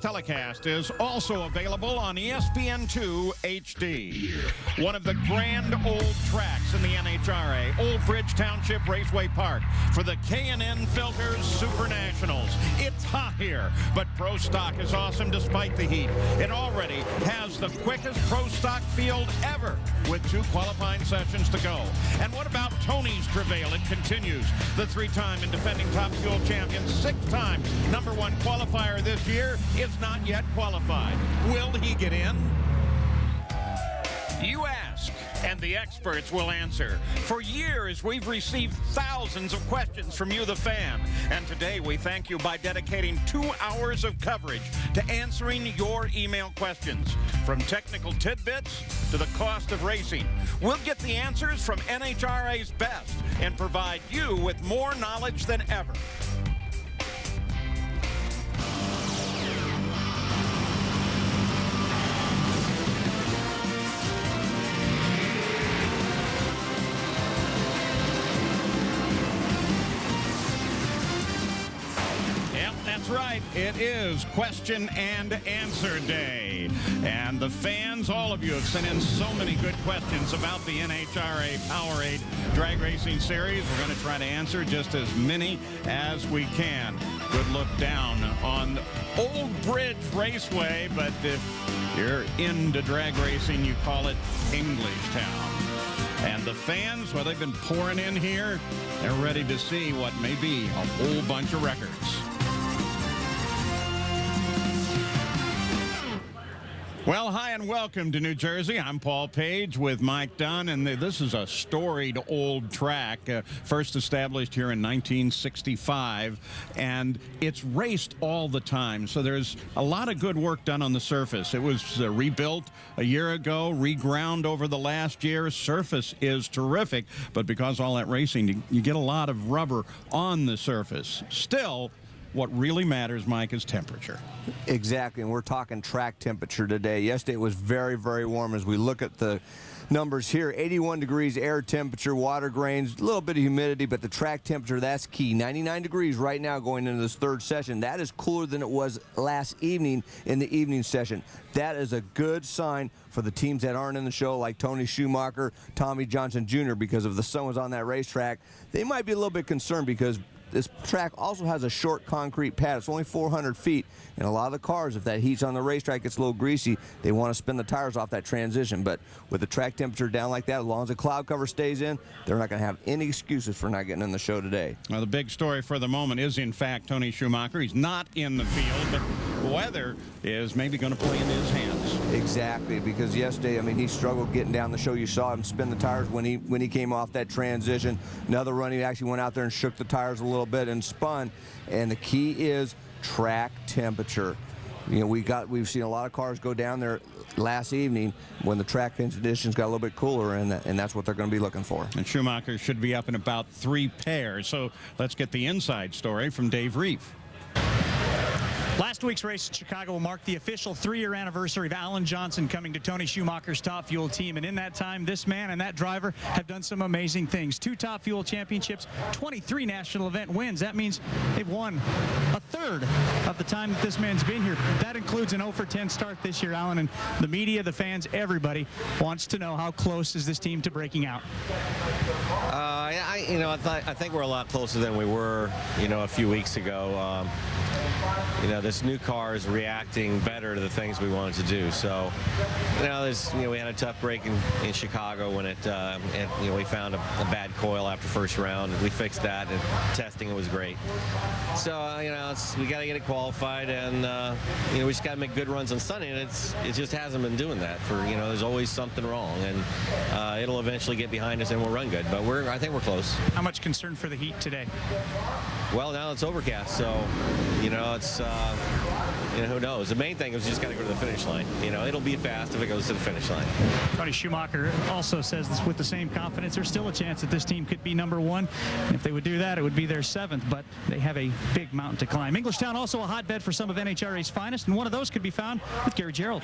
telecast is also available on ESPN2 HD. One of the grand old tracks in the NHRA, Old Bridge Township Raceway Park, for the K&N Filters Super Nationals. It's hot here, but Pro Stock is awesome despite the heat. It already has the quickest Pro Stock field ever, with 2 qualifying sessions to go. And what about Tony's travail? It continues. The 3-time and defending Top Fuel champion, 6-time #1 qualifier this year, is not yet qualified. Will he get in? You ask, and the experts will answer. For years, we've received thousands of questions from you, the fan. And today, we thank you by dedicating 2 hours of coverage to answering your email questions. From technical tidbits to the cost of racing, we'll get the answers from NHRA's best and provide you with more knowledge than ever. That's right. It is question and answer day. And the fans, all of you, have sent in so many good questions about the NHRA Powerade Drag Racing Series. We're going to try to answer just as many as we can. Good look down on Old Bridge Raceway, but if you're into drag racing, you call it Englishtown. And the fans, well, they've been pouring in here. They're ready to see what may be a whole bunch of records. Well, hi and welcome to New Jersey. I'm Paul Page with Mike Dunn, and this is a storied old track, first established here in 1965, and it's raced all the time, so there's a lot of good work done on the surface. It was rebuilt a year ago, reground over the last year. Surface is terrific, but because all that racing, you get a lot of rubber on the surface. Still, what really matters, Mike, is temperature. Exactly, and we're talking track temperature today. Yesterday it was very, very warm. As we look at the numbers here, 81 degrees air temperature, water grains, a little bit of humidity, but the track temperature, that's key. 99 degrees right now going into this 3rd session. That is cooler than it was last evening in the evening session. That is a good sign for the teams that aren't in the show, like Tony Schumacher, Tommy Johnson Jr., because if the sun was on that racetrack, they might be a little bit concerned because this track also has a short concrete pad. It's only 400 feet, and a lot of the cars, if that heat's on the racetrack, gets a little greasy, they want to spin the tires off that transition. But with the track temperature down like that, as long as the cloud cover stays in, they're not going to have any excuses for not getting in the show today. Well, the big story for the moment is, in fact, Tony Schumacher. He's not in the field, but weather is maybe going to play into his hands. Exactly, because yesterday, I mean, he struggled getting down the show. You saw him spin the tires when he came off that transition. Another run, he actually went out there and shook the tires a little bit and spun. And the key is track temperature. You know, we've seen a lot of cars go down there last evening when the track conditions got a little bit cooler, and that's what they're going to be looking for. And Schumacher should be up in about 3 pairs. So let's get the inside story from Dave Reef. Last week's race in Chicago will mark the official 3-year anniversary of Alan Johnson coming to Tony Schumacher's Top Fuel team. And in that time, this man and that driver have done some amazing things. 2 Top Fuel championships, 23 national event wins. That means they've won a third of the time that this man's been here. That includes an 0-for-10 start this year, Alan. And the media, the fans, everybody wants to know how close is this team to breaking out. I think we're a lot closer than we were, a few weeks ago. This new car is reacting better to the things we wanted to do. So, we had a tough break in Chicago when we found a bad coil after first round. We fixed that, and testing it was great. So, we got to get it qualified, and we just got to make good runs on Sunday. And it just hasn't been doing that. There's always something wrong, and it'll eventually get behind us, and we'll run good. But I think we're close. How much concern for the heat today? Well, now it's overcast, so it's who knows. The main thing is just got to go to the finish line. It'll be fast if it goes to the finish line. Tony Schumacher also says this with the same confidence. There's still a chance that this team could be #1. And if they would do that, it would be their 7th, but they have a big mountain to climb. Englishtown also a hotbed for some of NHRA's finest, and one of those could be found with Gary Gerould.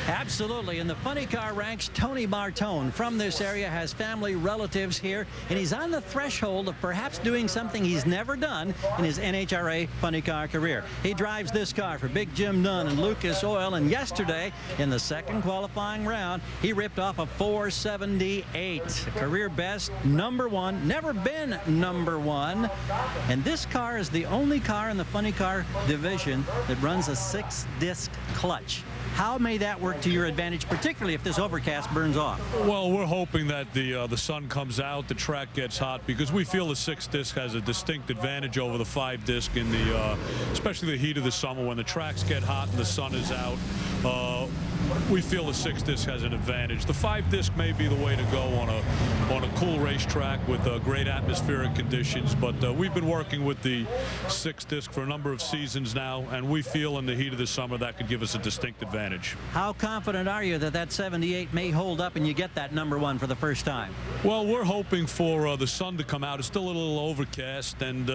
Absolutely. In the funny car ranks, Tony Martone from this area has family relatives here, and he's on the threshold of perhaps doing something he's never done in his NHRA funny car career. He drives this car for Big Jim Jim Dunn and Lucas Oil. And yesterday, in the second qualifying round, he ripped off a 478. Career best, #1, never been #1. And this car is the only car in the funny car division that runs a 6-disc clutch. How may that work to your advantage, particularly if this overcast burns off? Well, we're hoping that the sun comes out, the track gets hot, because we feel the 6-disc has a distinct advantage over the 5-disc in the, especially the heat of the summer when the tracks get hot and the sun is out. We feel the 6-disc has an advantage. The 5-disc may be the way to go on a cool racetrack with great atmospheric conditions, but we've been working with the 6-disc for a number of seasons now, and we feel in the heat of the summer that could give us a distinct advantage. How confident are you that that 78 may hold up and you get that #1 for the first time? Well, we're hoping for the sun to come out. It's still a little overcast, and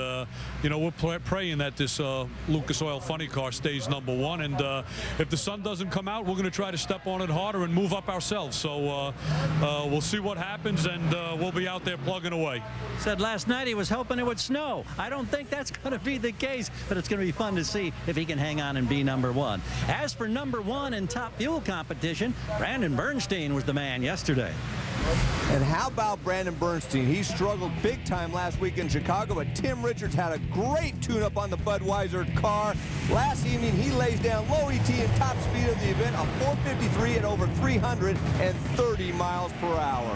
you know, we're praying that this Lucas Oil funny car stays #1, and if the sun doesn't come out, we're going to try to step on it harder and move up ourselves. So we'll see what happens, and we'll be out there plugging away. Said last night he was hoping it would snow. I don't think that's going to be the case, but it's going to be fun to see if he can hang on and be #1. As for #1 in Top Fuel competition, Brandon Bernstein was the man yesterday. And how about Brandon Bernstein? He struggled big time last week in Chicago, but Tim Richards had a great tune-up on the Budweiser car. Last evening, he lays down low ET and top speed of the event, a 453 at over 330 miles per hour.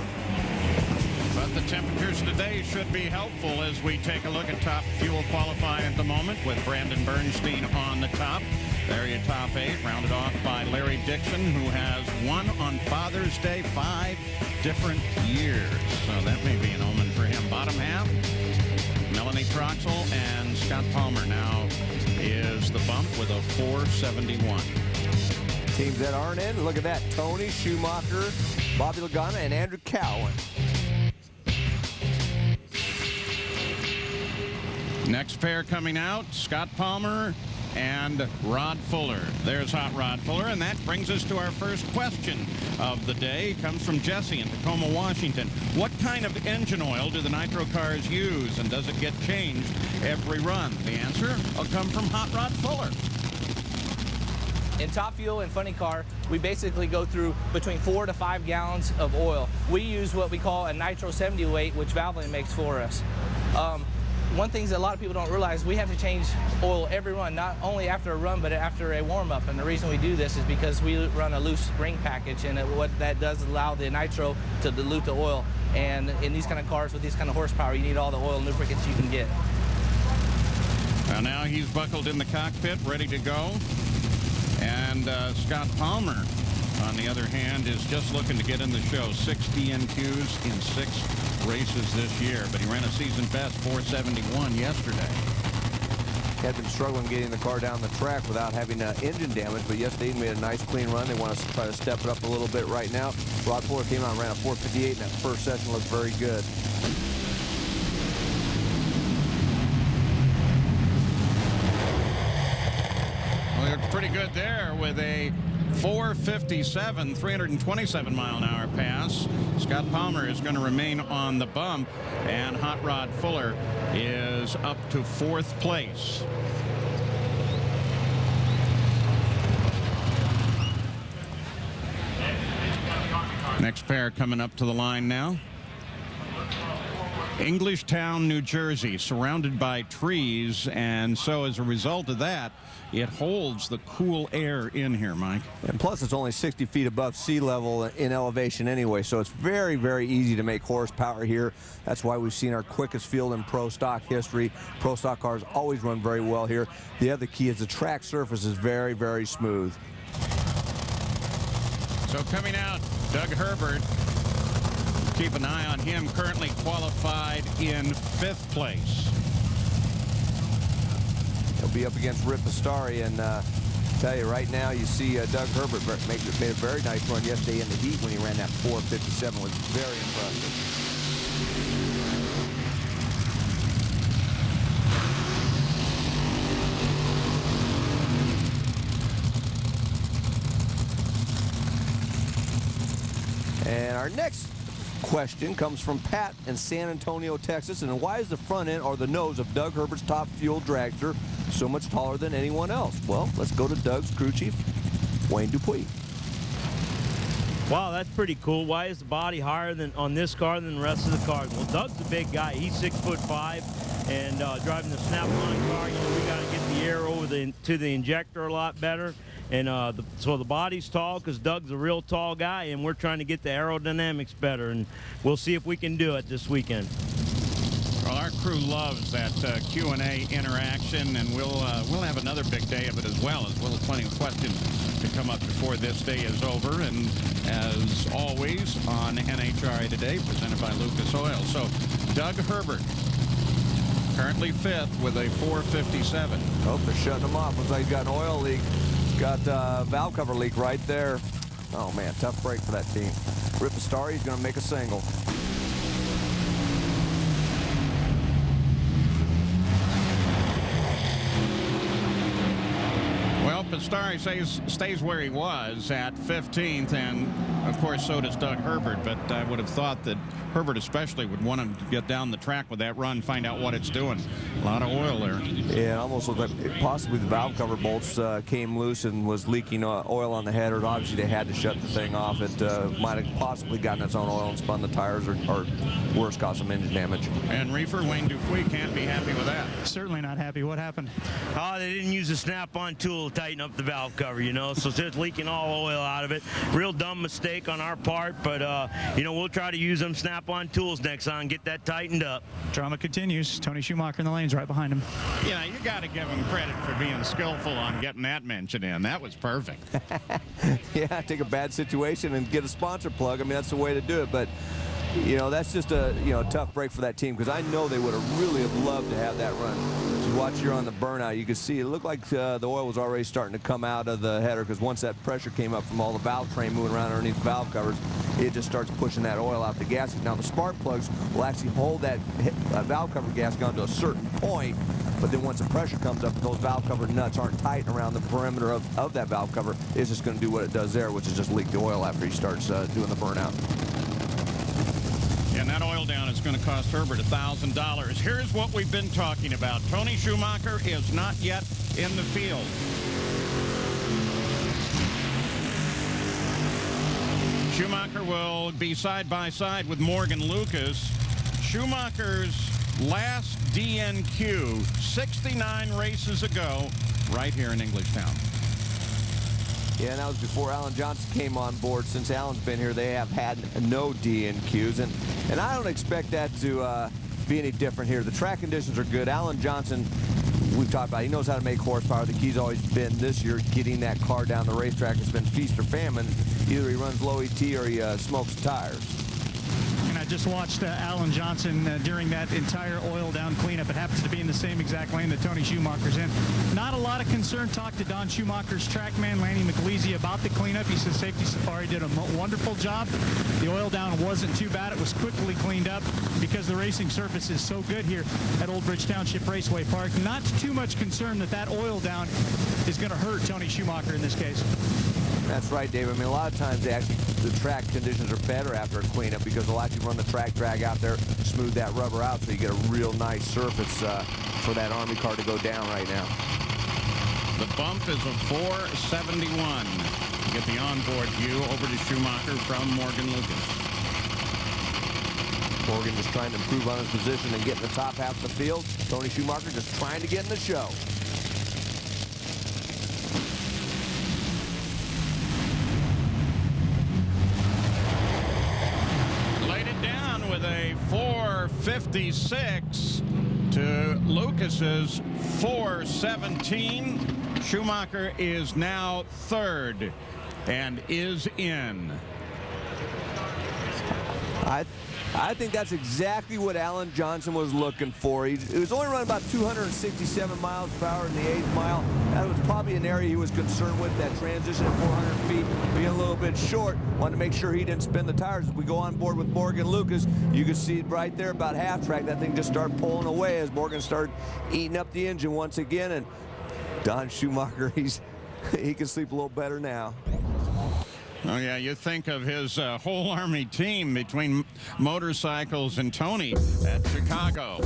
But the temperatures today should be helpful as we take a look at Top Fuel qualifying at the moment with Brandon Bernstein on the top. There your top 8, rounded off by Larry Dixon, who has won on Father's Day 5 different years. So that may be an omen for him. Bottom half, Melanie Troxel and Scott Palmer now is the bump with a 471. Teams that aren't in, look at that. Tony Schumacher, Bobby Lagana, and Andrew Cowan. Next pair coming out, Scott Palmer and Rod Fuller. There's Hot Rod Fuller, and that brings us to our first question of the day. It comes from Jesse in Tacoma, Washington. What kind of engine oil do the nitro cars use, and does it get changed every run? The answer will come from Hot Rod Fuller. In Top Fuel and Funny Car, we basically go through between 4 to 5 gallons of oil. We use what we call a Nitro 70 weight, which Valvoline makes for us. One thing that a lot of people don't realize, we have to change oil every run, not only after a run, but after a warm-up. And the reason we do this is because we run a loose ring package, and what that does is allow the nitro to dilute the oil. And in these kind of cars with these kind of horsepower, you need all the oil and lubricants you can get. Well, now he's buckled in the cockpit, ready to go. And Scott Palmer, on the other hand, is just looking to get in the show. 6 DNQs in 6 races this year, but he ran a season best 471 yesterday. Had been struggling getting the car down the track without having engine damage, but yesterday he made a nice clean run. They want to try to step it up a little bit right now. Rod Fuller came out and ran a 458 in that first session. Looked very good. Well, he looked pretty good there with a 457, 327 mile an hour pass. Scott Palmer is going to remain on the bump, and Hot Rod Fuller is up to 4th place. Next pair coming up to the line now. Englishtown, New Jersey, surrounded by trees, and so as a result of that, it holds the cool air in here, Mike. And plus, it's only 60 feet above sea level in elevation anyway, so it's very, very easy to make horsepower here. That's why we've seen our quickest field in Pro Stock history. Pro Stock cars always run very well here. The other key is the track surface is very, very smooth. So coming out, Doug Herbert. Keep an eye on him, currently qualified in 5th place. He'll be up against Rip Astari, and tell you right now, you see Doug Herbert made a very nice run yesterday in the heat when he ran that 457. Was very impressive. And our next question comes from Pat in San Antonio, Texas. And why is the front end or the nose of Doug Herbert's Top Fuel dragster so much taller than anyone else? Well, let's go to Doug's crew chief, Wayne Dupuis. Wow, that's pretty cool. Why is the body higher than on this car than the rest of the cars? Well, Doug's a big guy. He's 6'5", and driving the Snap-on car, you know, we got to get the air over to the injector a lot better. And so the body's tall because Doug's a real tall guy, and we're trying to get the aerodynamics better. And we'll see if we can do it this weekend. Well, our crew loves that Q&A interaction, and we'll have another big day of it as well, as well as plenty of questions to come up before this day is over. And as always on NHRA Today, presented by Lucas Oil. So Doug Herbert, currently 5th with a 457. Oh, they're shutting him off. Looks like he's got an oil leak. Got a valve cover leak right there. Oh, man, tough break for that team. Rip Astari, he's going to make a single. Well, Pastari stays where he was at 15th, and of course so does Doug Herbert, but I would have thought that Herbert especially would want him to get down the track with that run, find out what it's doing. A lot of oil there. Yeah, it almost looked like possibly the valve cover bolts came loose and was leaking oil on the header. Obviously, they had to shut the thing off. It might have possibly gotten its own oil and spun the tires, or worse, caused some engine damage. And reefer Wayne Dupuis can't be happy with that. Certainly not happy. What happened? Oh, they didn't use a Snap-on tool to tighten up the valve cover, you know, so it's just leaking all oil out of it. Real dumb mistake on our part, but, you know, we'll try to use them Snap-on tools next time, get that tightened up. Drama continues. Tony Schumacher in the lanes right behind him. You know, you got to give him credit for being skillful on getting that mention in. That was perfect. Yeah, take a bad situation and get a sponsor plug. I mean, that's the way to do it, but you know, that's just a tough break for that team, because I know they would have really loved to have that run. As you watch here on the burnout, you can see it looked like the oil was already starting to come out of the header, because once that pressure came up from all the valve train moving around underneath the valve covers, it just starts pushing that oil out the gasket. Now the spark plugs will actually hold that valve cover gasket on to a certain point, but then once the pressure comes up, those valve cover nuts aren't tight around the perimeter of that valve cover. It's just going to do what it does there, which is just leak the oil after he starts doing the burnout. And that oil down is going to cost Herbert $1,000. Here's what we've been talking about. Tony Schumacher is not yet in the field. Schumacher will be side by side with Morgan Lucas. Schumacher's last DNQ 69 races ago right here in Englishtown. Yeah, and that was before Alan Johnson came on board. Since Alan's been here, they have had no DNQs, and I don't expect that to be any different here. The track conditions are good. Alan Johnson, we've talked about, he knows how to make horsepower. The key's always been this year getting that car down the racetrack. It's been feast or famine. Either he runs low ET or he smokes the tires. And I just watched Alan Johnson during that entire oil down cleanup. It happens to be in the same exact lane that Tony Schumacher's in. Not a lot of concern. Talked to Don Schumacher's trackman, Lanny McLeasy, about the cleanup. He said Safety Safari did a wonderful job. The oil down wasn't too bad. It was quickly cleaned up because the racing surface is so good here at Old Bridge Township Raceway Park. Not too much concern that that oil down is going to hurt Tony Schumacher in this case. That's right, Dave. I mean, a lot of times the track conditions are better after a cleanup because they'll actually run the track drag out there, smooth that rubber out, so you get a real nice surface for that Army car to go down right now. The bump is a 471. You get the onboard view over to Schumacher from Morgan Lucas. Morgan just trying to improve on his position and get in the top half of the field. Tony Schumacher just trying to get in the show. With a 456 to Lucas's 417. Schumacher is now third and is in. I think that's exactly what Alan Johnson was looking for. He was only running about 267 miles per hour in the 8th mile. That was probably an area he was concerned with, that transition at 400 feet being a little bit short. Wanted to make sure he didn't spin the tires. As we go on board with Morgan Lucas, you can see right there about half track, that thing just started pulling away as Morgan started eating up the engine once again. And Don Schumacher, he can sleep a little better now. Oh, yeah, you think of his whole Army team between motorcycles and Tony at Chicago.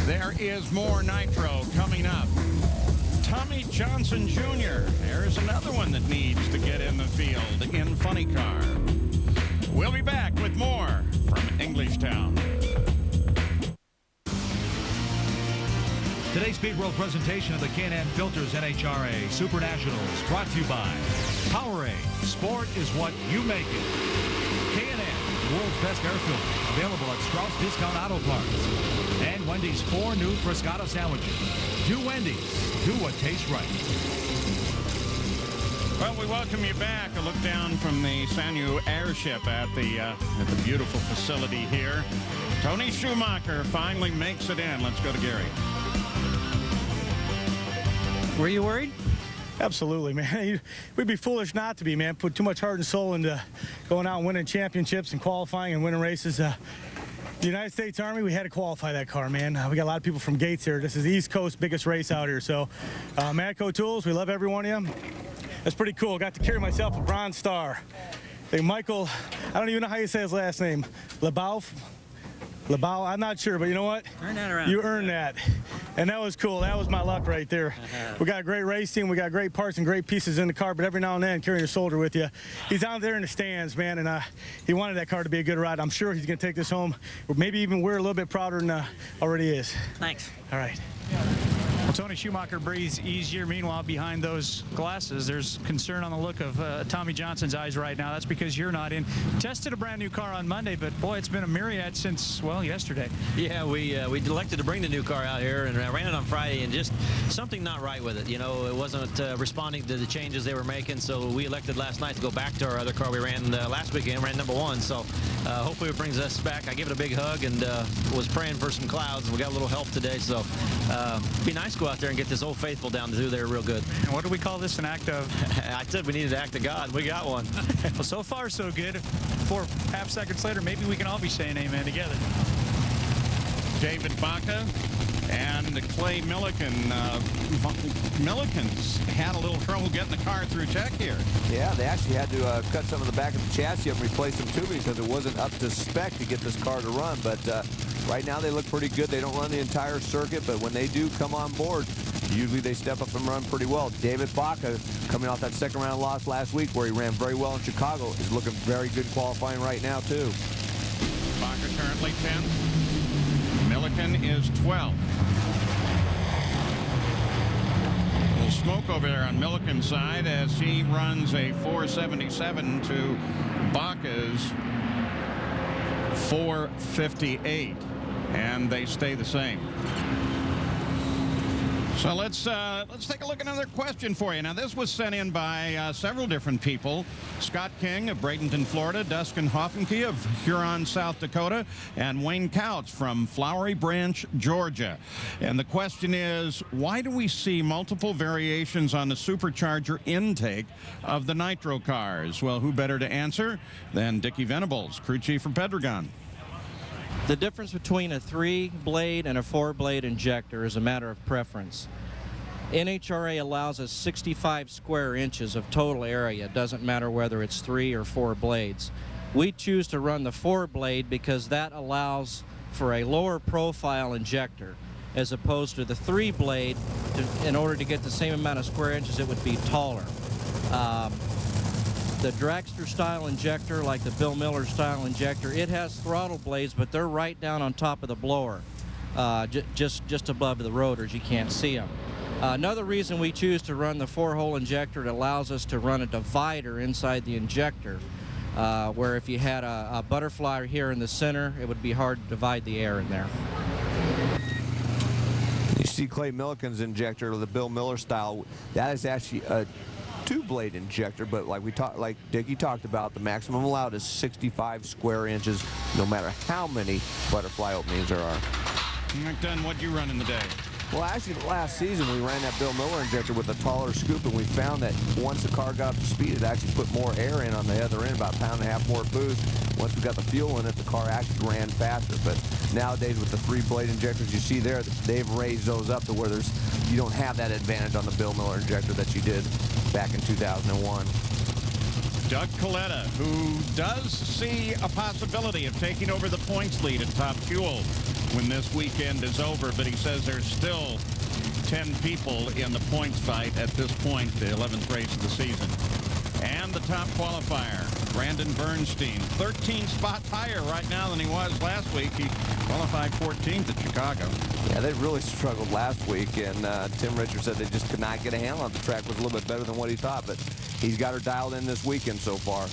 There is more Nitro coming up. Tommy Johnson Jr. There's another one that needs to get in the field in Funny Car. We'll be back with more from Englishtown. Today's Speed World presentation of the K&N Filters NHRA Super Nationals brought to you by Powerade. Sport is what you make it. K&N, the world's best air filter, available at Strauss Discount Auto Parts. And Wendy's 4 new Frescata sandwiches. Do Wendy's. Do what tastes right. Well, we welcome you back. A look down from the Sanyu airship at the beautiful facility here. Tony Schumacher finally makes it in. Let's go to Gary. Were you worried? Absolutely, man. We'd be foolish not to be, man. Put too much heart and soul into going out and winning championships and qualifying and winning races. The United States Army, we had to qualify that car, man. We got a lot of people from Gates here. This is the East Coast biggest race out here. So, Matco Tools, we love every one of you. That's pretty cool. Got to carry myself a Bronze Star. Hey, Michael, I don't even know how you say his last name. LeBau, I'm not sure, but you know what? Turn that around. You earned that. And that was cool. That was my luck right there. We got a great race team. We got great parts and great pieces in the car, but every now and then carrying your soldier with you. He's out there in the stands, man, and he wanted that car to be a good ride. I'm sure he's going to take this home. Maybe even we're a little bit prouder than already is. Thanks. All right. Well, Tony Schumacher breathes easier. Meanwhile, behind those glasses, there's concern on the look of Tommy Johnson's eyes right now. That's because you're not in. Tested a brand new car on Monday, but boy, it's been a myriad since, well, yesterday. Yeah, we elected to bring the new car out here, and I ran it on Friday, and just something not right with it. You know, it wasn't responding to the changes they were making, so we elected last night to go back to our other car we ran last weekend, ran #1. So hopefully it brings us back. I give it a big hug and was praying for some clouds. We got a little help today, so be nice to go out there and get this Old Faithful down to do there real good. And what do we call this, an act of? I said we needed an act of God. We got one. Well, so far so good. 4.5 seconds later, maybe we can all be saying amen together. David Baca and Clay Milliken. Milliken's had a little trouble getting the car through check here. Yeah, they actually had to cut some of the back of the chassis up and replace some tubing because it wasn't up to spec to get this car to run. But right now they look pretty good. They don't run the entire circuit, but when they do come on board, usually they step up and run pretty well. David Baca, coming off that second round loss last week where he ran very well in Chicago, is looking very good qualifying right now too. Baca currently 10th. Milliken is 12th. A little smoke over there on Milliken's side as he runs a 477 to Baca's 458, and they stay the same. So let's take a look at another question for you. Now, this was sent in by several different people. Scott King of Bradenton, Florida, Dustin Hoffenke of Huron, South Dakota, and Wayne Couch from Flowery Branch, Georgia. And the question is, why do we see multiple variations on the supercharger intake of the Nitro cars? Well, who better to answer than Dickie Venables, crew chief for Pedregon. The difference between a 3-blade and a 4-blade injector is a matter of preference. NHRA allows us 65 square inches of total area. It doesn't matter whether it's 3 or 4 blades. We choose to run the 4-blade because that allows for a lower profile injector, as opposed to the 3-blade. In order to get the same amount of square inches, it would be taller. The dragster style injector, like the Bill Miller style injector, it has throttle blades, but they're right down on top of the blower, just above the rotors. You can't see them. Another reason we choose to run the 4-hole injector, it allows us to run a divider inside the injector, where if you had a butterfly here in the center, it would be hard to divide the air in there. You see Clay Milliken's injector, the Bill Miller style, that is actually a 2-blade injector, but like Dickie talked about, the maximum allowed is 65 square inches, no matter how many butterfly openings there are. Mike Dunn, what'd you run in the day? Well, actually, last season we ran that Bill Miller injector with a taller scoop, and we found that once the car got up to speed, it actually put more air in on the other end, about 1.5 pounds more boost. Once we got the fuel in it, the car actually ran faster. But nowadays, with the 3-blade injectors you see there, they've raised those up to where you don't have that advantage on the Bill Miller injector that you did back in 2001. Doug Coletta, who does see a possibility of taking over the points lead at Top Fuel when this weekend is over, but he says there's still 10 people in the points fight at this point, the 11th race of the season. And the top qualifier, Brandon Bernstein, 13 spots higher right now than he was last week. He qualified 14th at Chicago. Yeah, they really struggled last week, and Tim Richards said they just could not get a handle on it. The track was a little bit better than what he thought, but he's got her dialed in this weekend so far.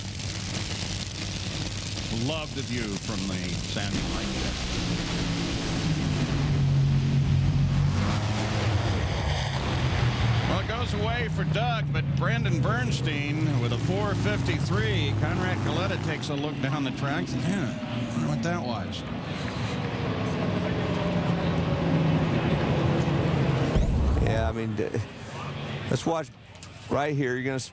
Love the view from the Sandy Light Pit. Well, it goes away for Doug, but Brandon Bernstein with a 4:53. Conrad Coletta takes a look down the track. Yeah, I wonder what that was. Yeah, I mean, let's watch right here. You're going to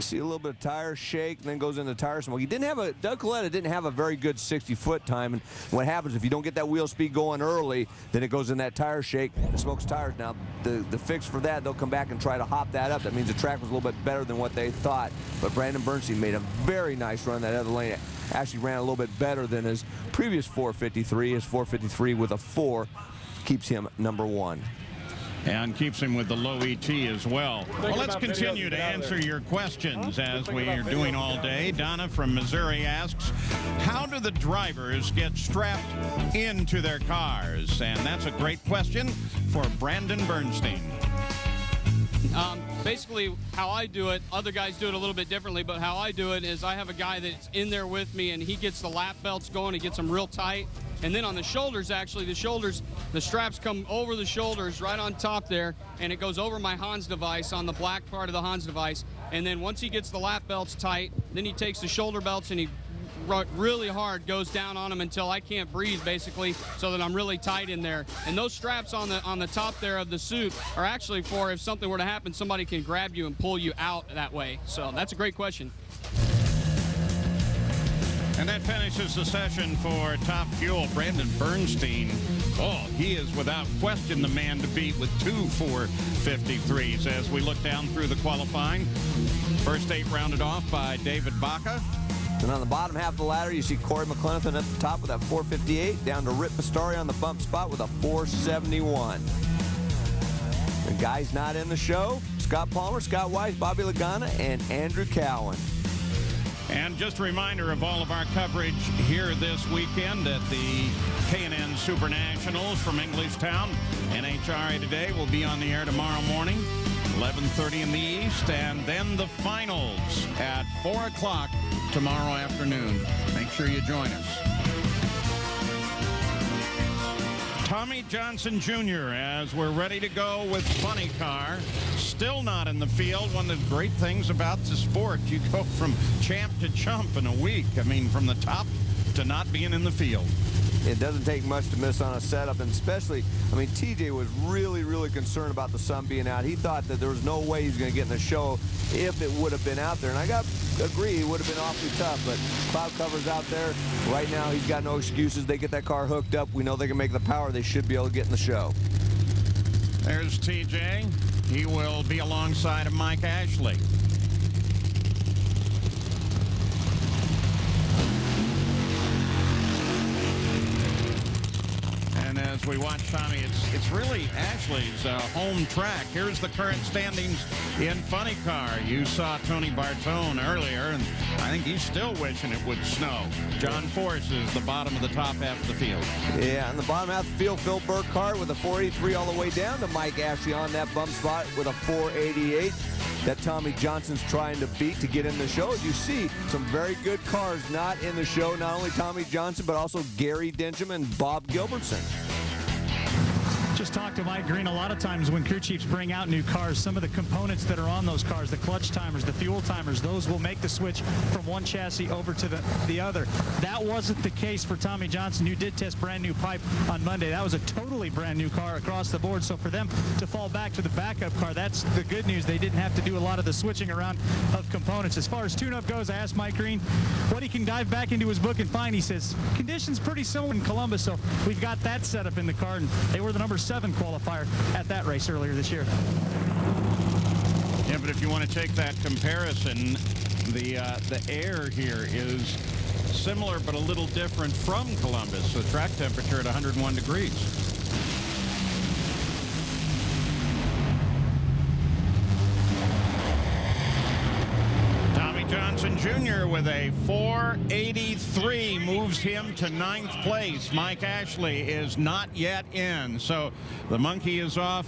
see a little bit of tire shake, and then goes into tire smoke. Doug Coletta didn't have a very good 60-foot time, and what happens if you don't get that wheel speed going early, then it goes in that tire shake and smokes tires. Now, the fix for that, they'll come back and try to hop that up. That means the track was a little bit better than what they thought, but Brandon Bernstein made a very nice run that other lane. Actually ran a little bit better than his previous 4:53. His 4:53 with a 4 keeps him number 1. And keeps him with the low ET as well. Well, let's continue to answer your questions as we are doing all day. Donna from Missouri asks, how do the drivers get strapped into their cars? And that's a great question for Brandon Bernstein. Basically, how I do it, other guys do it a little bit differently, but how I do it is I have a guy that's in there with me, and he gets the lap belts going, he gets them real tight. And then on the shoulders, actually, the straps come over the shoulders right on top there, and it goes over my Hans device on the black part of the Hans device. And then once he gets the lap belts tight, then he takes the shoulder belts and he really hard goes down on them until I can't breathe, basically, so that I'm really tight in there. And those straps on the top there of the suit are actually for if something were to happen, somebody can grab you and pull you out that way. So that's a great question. And that finishes the session for Top Fuel. Brandon Bernstein, he is without question the man to beat with 2 4:53s as we look down through the qualifying. First 8 rounded off by David Baca. And on the bottom half of the ladder, you see Corey McClenathan at the top with that 4:58, down to Rip Pastari on the bump spot with a 4:71. The guys not in the show, Scott Palmer, Scott Weiss, Bobby Lagana, and Andrew Cowan. And just a reminder of all of our coverage here this weekend at the K&N Super Nationals from Englishtown. NHRA Today will be on the air tomorrow morning, 11:30 in the East, and then the finals at 4 o'clock tomorrow afternoon. Make sure you join us. Tommy Johnson Jr. as we're ready to go with Funny Car. Still not in the field. One of the great things about the sport, you go from champ to chump in a week. I mean, from the top to not being in the field. It doesn't take much to miss on a setup, and especially, I mean, TJ was really, really concerned about the sun being out. He thought that there was no way he was going to get in the show if it would have been out there. And I agree, he would have been awfully tough, but cloud cover's out there. Right now, he's got no excuses. They get that car hooked up. We know they can make the power. They should be able to get in the show. There's TJ. He will be alongside of Mike Ashley. And as we watch Tommy, it's really Ashley's home track. Here's the current standings in Funny Car. You saw Tony Bartone earlier, and I think he's still wishing it would snow. John Force is the bottom of the top half of the field. Yeah, on the bottom half of the field, Phil Burkhart with a 483 all the way down to Mike Ashley on that bump spot with a 488 that Tommy Johnson's trying to beat to get in the show. As you see, some very good cars not in the show. Not only Tommy Johnson, but also Gary Denham and Bob Gilbertson. Just talked to Mike Green. A lot of times when crew chiefs bring out new cars, some of the components that are on those cars, the clutch timers, the fuel timers, those will make the switch from one chassis over to the other. That wasn't the case for Tommy Johnson, who did test brand new pipe on Monday. That was a totally brand new car across the board. So for them to fall back to the backup car, that's the good news. They didn't have to do a lot of the switching around of components. As far as tune-up goes, I asked Mike Green what he can dive back into his book and find. He says, conditions pretty similar in Columbus, so we've got that set up in the car, and they were the number 7 qualifier at that race earlier this year. Yeah, but if you want to take that comparison, The air here is similar but a little different from Columbus. The track temperature at 101 degrees. Tommy Johnson Jr. with a 483 moves him to 9th place. Mike Ashley is not yet in, so the monkey is off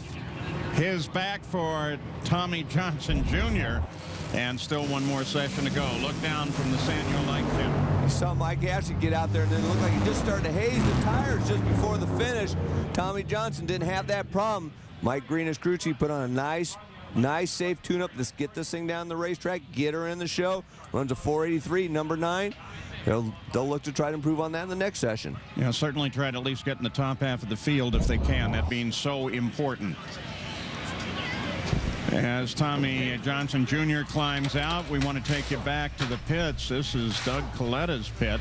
his back for Tommy Johnson Jr. And still one more session to go. Look down from the Samuel Knight Tim. You saw Mike Ashley get out there, and then it looked like he just started to haze the tires just before the finish. Tommy Johnson didn't have that problem. Mike Greenis-Cruci put on a nice safe tune-up. Let's get this thing down the racetrack, get her in the show. Runs a 483, number 9. They'll look to try to improve on that in the next session. Yeah, certainly try to at least get in the top half of the field if they can. That being so important. As Tommy Johnson Jr. climbs out, we want to take you back to the pits. This is Doug Coletta's pit.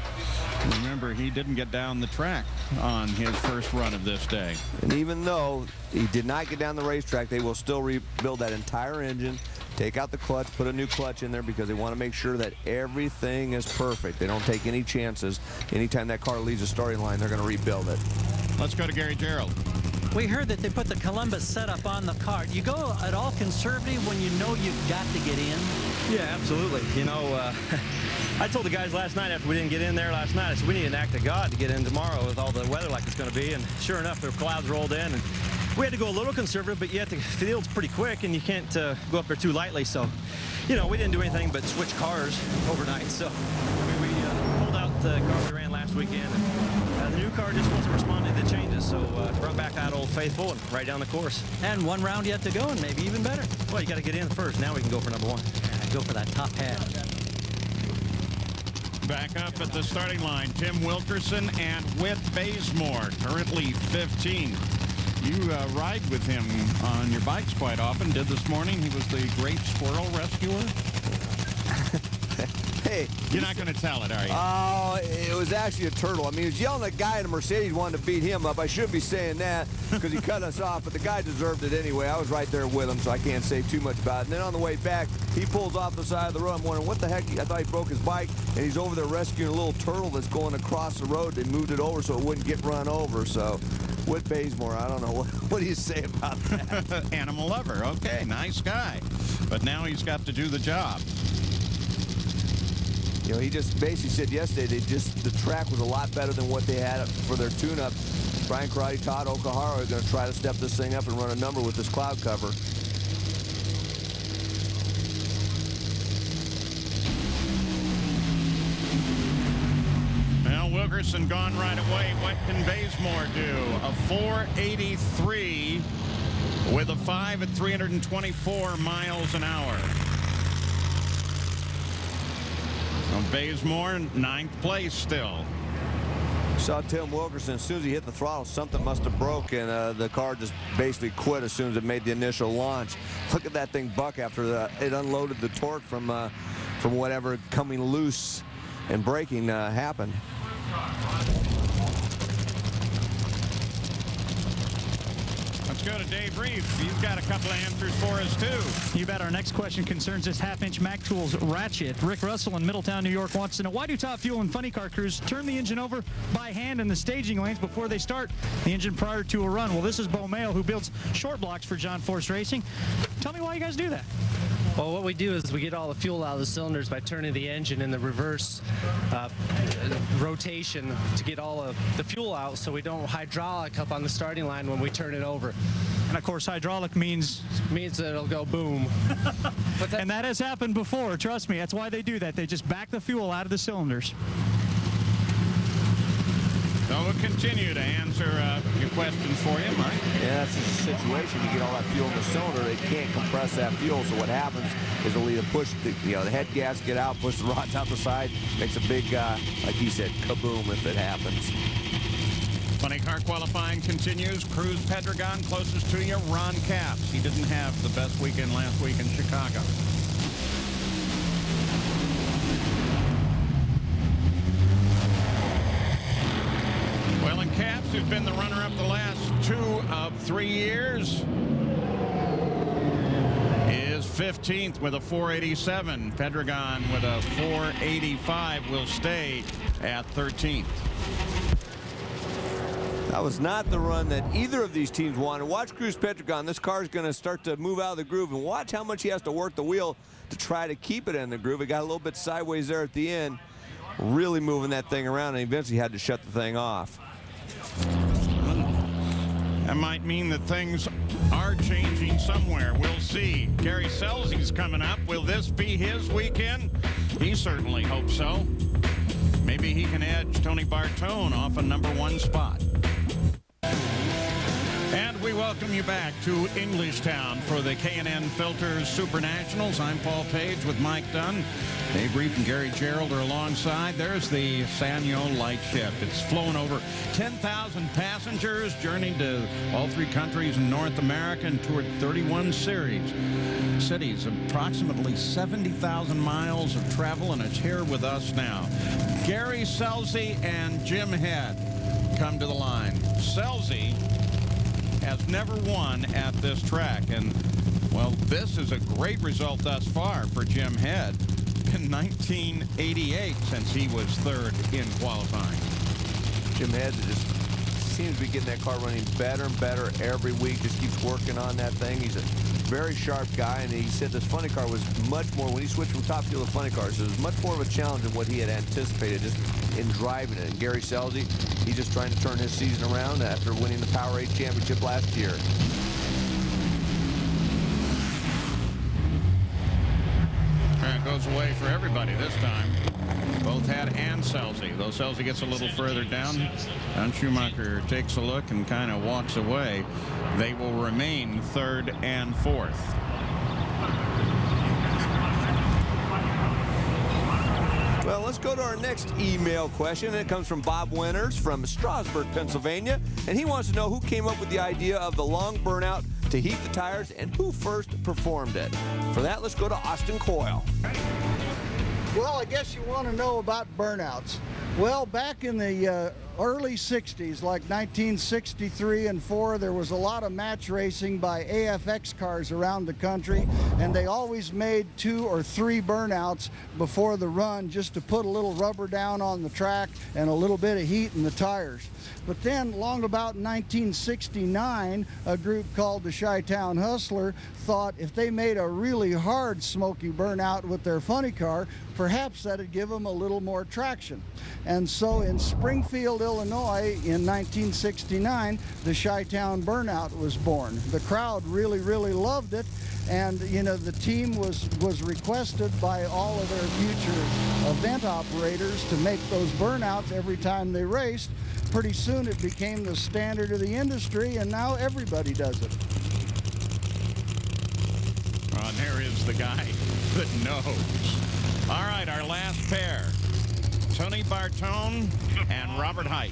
Remember, he didn't get down the track on his first run of this day. And even though he did not get down the racetrack, they will still rebuild that entire engine, take out the clutch, put a new clutch in there because they want to make sure that everything is perfect. They don't take any chances. Anytime that car leaves the starting line, they're going to rebuild it. Let's go to Gary Gerould. We heard that they put the Columbus setup on the car. You go at all conservative when you know you've got to get in? Yeah, absolutely. You know, I told the guys last night after we didn't get in there last night, I said we need an act of God to get in tomorrow with all the weather like it's going to be. And sure enough, the clouds rolled in. And we had to go a little conservative, but yet the field's pretty quick, and you can't go up there too lightly. So, you know, we didn't do anything but switch cars overnight. So, I mean, we pulled out the car we ran last weekend. And, the new car just wasn't responding to changes, so brought back that Old Faithful and right down the course. And one round yet to go, and maybe even better. Well, you got to get in first. Now we can go for number 1. Yeah, go for that top hat. Back up at the starting line, Tim Wilkerson and Whit Bazemore, currently 15. You ride with him on your bikes quite often. Did this morning. He was the great squirrel rescuer. Hey, you're not going to tell it, are you? Oh, it was actually a turtle. I mean, he was yelling at a guy in a Mercedes wanted to beat him up. I should be saying that because he cut us off, but the guy deserved it anyway. I was right there with him, so I can't say too much about it. And then on the way back, he pulls off the side of the road. I'm wondering, what the heck? I thought he broke his bike, and he's over there rescuing a little turtle that's going across the road. They moved it over so it wouldn't get run over, so... Whit Bazemore, I don't know. What do you say about that? Animal lover. Okay, nice guy. But now he's got to do the job. You know, he just basically said yesterday the track was a lot better than what they had for their tune-up. Brian Karate, Todd Okahara are going to try to step this thing up and run a number with this cloud cover. Well, Wilkerson gone right away. What can Bazemore do? A 483 with a 5 at 324 miles an hour. Bazemore, 9th place still. Saw Tim Wilkerson, as soon as he hit the throttle, something must have broke, and the car just basically quit as soon as it made the initial launch. Look at that thing buck after it unloaded the torque from whatever coming loose and braking happened. Let's go to Dave Reeves. He's got a couple of answers for us, too. You bet. Our next question concerns this half-inch Mac Tools ratchet. Rick Russell in Middletown, New York wants to know, why do Top Fuel and Funny Car crews turn the engine over by hand in the staging lanes before they start the engine prior to a run? Well, this is Bo Mayo, who builds short blocks for John Force Racing. Tell me why you guys do that. Well, what we do is we get all the fuel out of the cylinders by turning the engine in the reverse rotation to get all of the fuel out so we don't hydraulic up on the starting line when we turn it over. And of course, hydraulic means that it'll go boom. And that has happened before, trust me. That's why they do that. They just back the fuel out of the cylinders. So we'll continue to answer your questions for you, Mike. Yeah, that's the situation. You get all that fuel in the cylinder, they can't compress that fuel. So what happens is they'll either push the head gasket out, push the rods out the side, makes a big, like he said, kaboom if it happens. Funny Car qualifying continues. Cruz Pedregon closest to you. Ron Capps. He didn't have the best weekend last week in Chicago. Well, and Capps, who's been the runner-up the last 2 of 3 years, is 15th with a 487. Pedregon with a 485 will stay at 13th. That was not the run that either of these teams wanted. Watch Cruz Pedregon. This car is going to start to move out of the groove, and watch how much he has to work the wheel to try to keep it in the groove. It got a little bit sideways there at the end, really moving that thing around, and eventually had to shut the thing off. That might mean that things are changing somewhere. We'll see. Gary Scelzi's coming up. Will this be his weekend? He certainly hopes so. Maybe he can edge Tony Bartone off a #1 spot. And we welcome you back to Englishtown for the K&N Filters Super Nationals. I'm Paul Page with Mike Dunn. Dave Reef and Gary Gerald are alongside. There's the Sanyo Lightship. It's flown over 10,000 passengers, journeyed to all 3 countries in North America, and toured 31 cities, approximately 70,000 miles of travel, and it's here with us now. Gary Scelzi and Jim Head come to the line. Scelzi has never won at this track, and well, this is a great result thus far for Jim Head in 1988, since he was 3rd in qualifying. Jim Head just seems to be getting that car running better and better every week. Just keeps working on that thing. He's a very sharp guy, and he said this funny car was much more, when he switched from Top Fuel to funny cars, it was much more of a challenge than what he had anticipated just in driving it. And Gary Scelzi, he's just trying to turn his season around after winning the Powerade Championship last year. And it goes away for everybody this time. Both Head and Scelzi. Though Scelzi gets a little further down, Don Schumacher takes a look and kind of walks away. They will remain 3rd and 4th. Well, let's go to our next email question. It comes from Bob Winters from Strasburg, Pennsylvania, and he wants to know who came up with the idea of the long burnout to heat the tires and who first performed it. For that, let's go to Austin Coyle. Well, I guess you want to know about burnouts. Well, back in the early 60s, like 1963 and 4, there was a lot of match racing by AFX cars around the country, and they always made 2 or 3 burnouts before the run just to put a little rubber down on the track and a little bit of heat in the tires. But then, long about 1969, a group called the Chi-Town Hustler thought if they made a really hard smoky burnout with their funny car, perhaps that'd give them a little more traction. And so in Springfield, Illinois, in 1969, the Chi-Town Burnout was born. The crowd really, really loved it. And, you know, the team was requested by all of their future event operators to make those burnouts every time they raced. Pretty soon it became the standard of the industry, and now everybody does it. And there is the guy that knows. All right, our last pair. Tony Bartone and Robert Hight.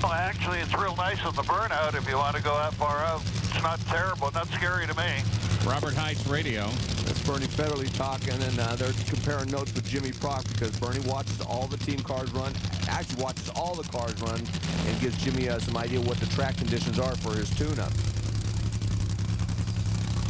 Well, actually, it's real nice on the burnout if you want to go that far out. It's not terrible, not scary to me. Robert Hight's radio. That's Bernie Federle talking, and they're comparing notes with Jimmy Prock because Bernie watches all the team cars run, actually watches all the cars run, and gives Jimmy some idea what the track conditions are for his tune-up.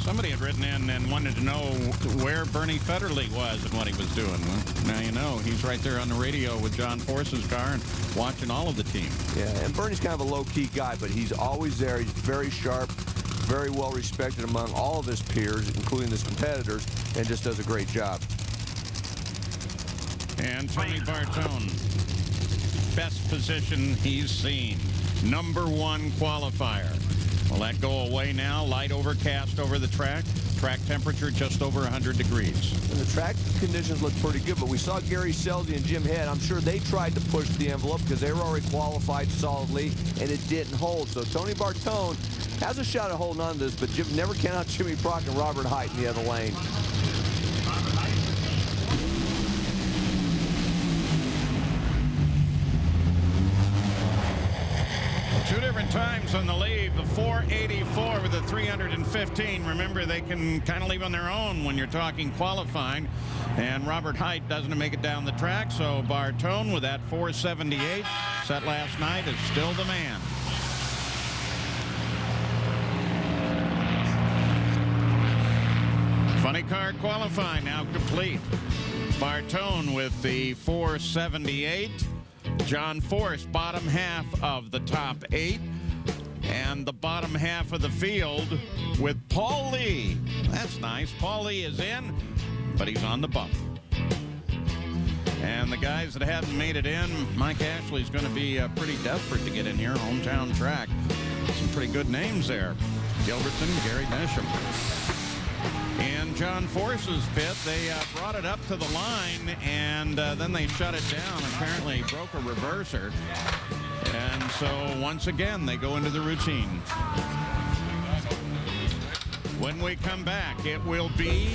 Somebody had written in and wanted to know where Bernie Federle was and what he was doing. Well, now you know. He's right there on the radio with John Force's car and watching all of the team. Yeah, and Bernie's kind of a low-key guy, but he's always there. He's very sharp, very well respected among all of his peers, including his competitors, and just does a great job. And Tony Bartone, best position he's seen. #1 qualifier. Will that go away now? Light overcast over the track. Track temperature just over 100 degrees. And the track conditions look pretty good, but we saw Gary Scelzi and Jim Head. I'm sure they tried to push the envelope because they were already qualified solidly, and it didn't hold. So Tony Bartone has a shot at holding on to this, but Jim never count out Jimmy Prock and Robert Hight in the other lane. Two different times on the lead, the 484 with the 315. Remember, they can kind of leave on their own when you're talking qualifying. And Robert Hight doesn't make it down the track, so Bartone with that 478 set last night is still the man. Funny car qualifying now complete. Bartone with the 478. John Force, bottom half of the top 8. And the bottom half of the field with Paul Lee. That's nice. Paul Lee is in, but he's on the bump. And the guys that haven't made it in, Mike Ashley's going to be pretty desperate to get in here. Hometown track. Some pretty good names there. Gilbertson, Gary Nisham. In John Force's pit, they brought it up to the line, and then they shut it down. Apparently broke a reverser. And so once again, they go into the routine. When we come back, it will be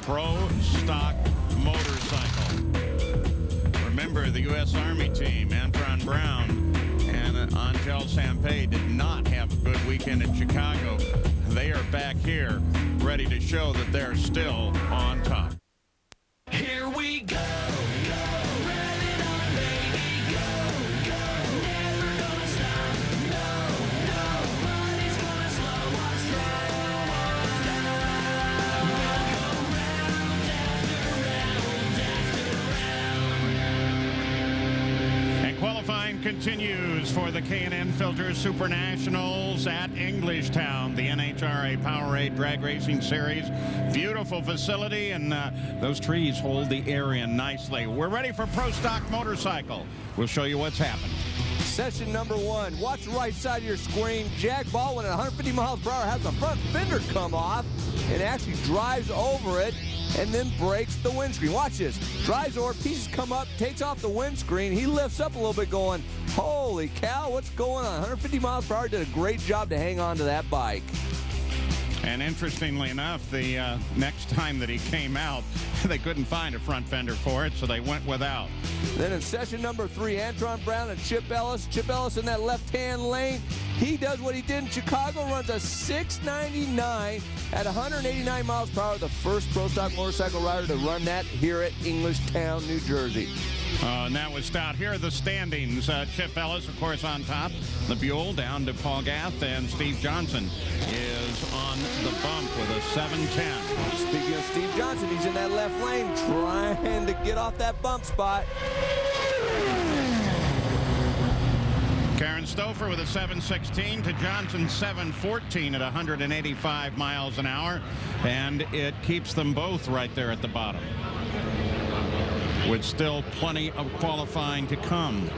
Pro Stock Motorcycle. Remember, the U.S. Army team, Antron Brown and Angel Sampey, did not have a good weekend in Chicago. They are back here, ready to show that they're still on top. Here we go. Rev it up, baby. Go. Never gonna stop. No. Nobody's gonna slow us down. We'll go round after round. And qualifying continues for the K&N Filters Super Nationals at Englishtown, the NHRA Powerade Drag Racing Series. Beautiful facility, and those trees hold the air in nicely. We're ready for Pro Stock Motorcycle. We'll show you what's happened. Session number 1. Watch the right side of your screen. Jack Baldwin at 150 miles per hour has the front fender come off and actually drives over it and then breaks the windscreen. Watch this. Drives over, pieces come up, takes off the windscreen. He lifts up a little bit going, holy cow, what's going on? 150 miles per hour, did a great job to hang on to that bike. And interestingly enough, the next time that he came out, they couldn't find a front fender for it, so they went without. Then in session number 3, Antron Brown and Chip Ellis. Chip Ellis in that left-hand lane. He does what he did in Chicago, runs a 699 at 189 miles per hour. The first Pro Stock motorcycle rider to run that here at Englishtown, New Jersey. And that was stout. Here are the standings. Chip Ellis, of course, on top. The Buell down to Paul Gath, and Steve Johnson is on the bump with a 710. Speaking of Steve Johnson, he's in that left lane trying to get off that bump spot. Karen Stouffer with a 716 to Johnson 714 at 185 miles an hour, and it keeps them both right there at the bottom, with still plenty of qualifying to come.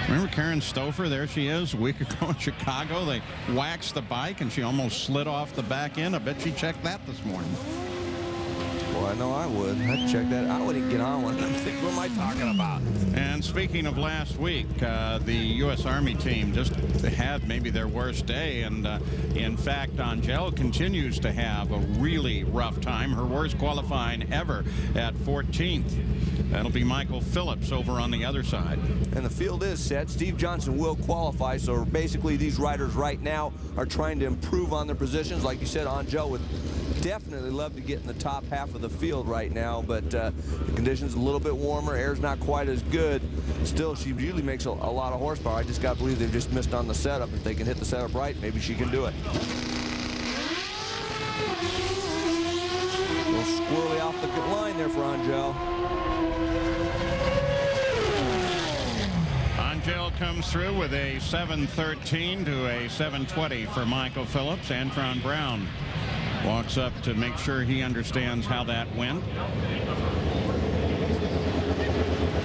Remember Karen Stouffer? There she is a week ago in Chicago. They waxed the bike and she almost slid off the back end. I bet she checked that this morning. Well, I know I would. I'd check that. I wouldn't get on one. What am I talking about? And speaking of last week, the U.S. Army team just had maybe their worst day. And in fact, Angel continues to have a really rough time. Her worst qualifying ever at 14th. That'll be Michael Phillips over on the other side. And the field is set. Steve Johnson will qualify. So basically these riders right now are trying to improve on their positions. Like you said, Angel would definitely love to get in the top half of the field right now, but the conditions a little bit warmer, air's not quite as good. Still, she usually makes a lot of horsepower. I just got to believe they've just missed on the setup. If they can hit the setup right, maybe she can do it. A little squirrely off the line there for Angel. Angel comes through with a 713 to a 720 for Michael Phillips. Antron Brown walks up to make sure he understands how that went.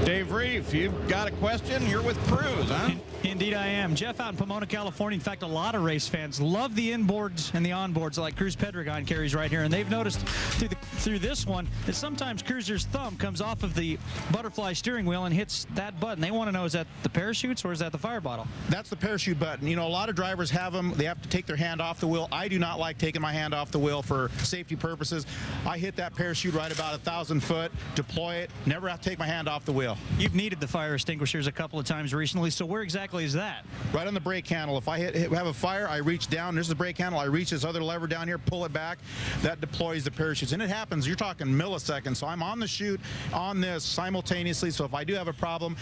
Dave Reef, you've got a question? You're with Cruz, huh? Indeed I am. Jeff out in Pomona, California. In fact, a lot of race fans love the inboards and the onboards like Cruz Pedregon carries right here. And they've noticed through this one that sometimes Cruzer's thumb comes off of the butterfly steering wheel and hits that button. They want to know, is that the parachutes or is that the fire bottle? That's the parachute button. You know, a lot of drivers have them. They have to take their hand off the wheel. I do not like taking my hand off the wheel for safety purposes. I hit that parachute right about 1,000 foot, deploy it, never have to take my hand off the wheel. You've needed the fire extinguishers a couple of times recently, so where exactly quickly is that? Right on the brake handle. If I have a fire, I reach down. There's the brake handle. I reach this other lever down here, pull it back. That deploys the parachutes. And it happens, you're talking milliseconds. So I'm on the chute on this simultaneously. So if I do have a problem,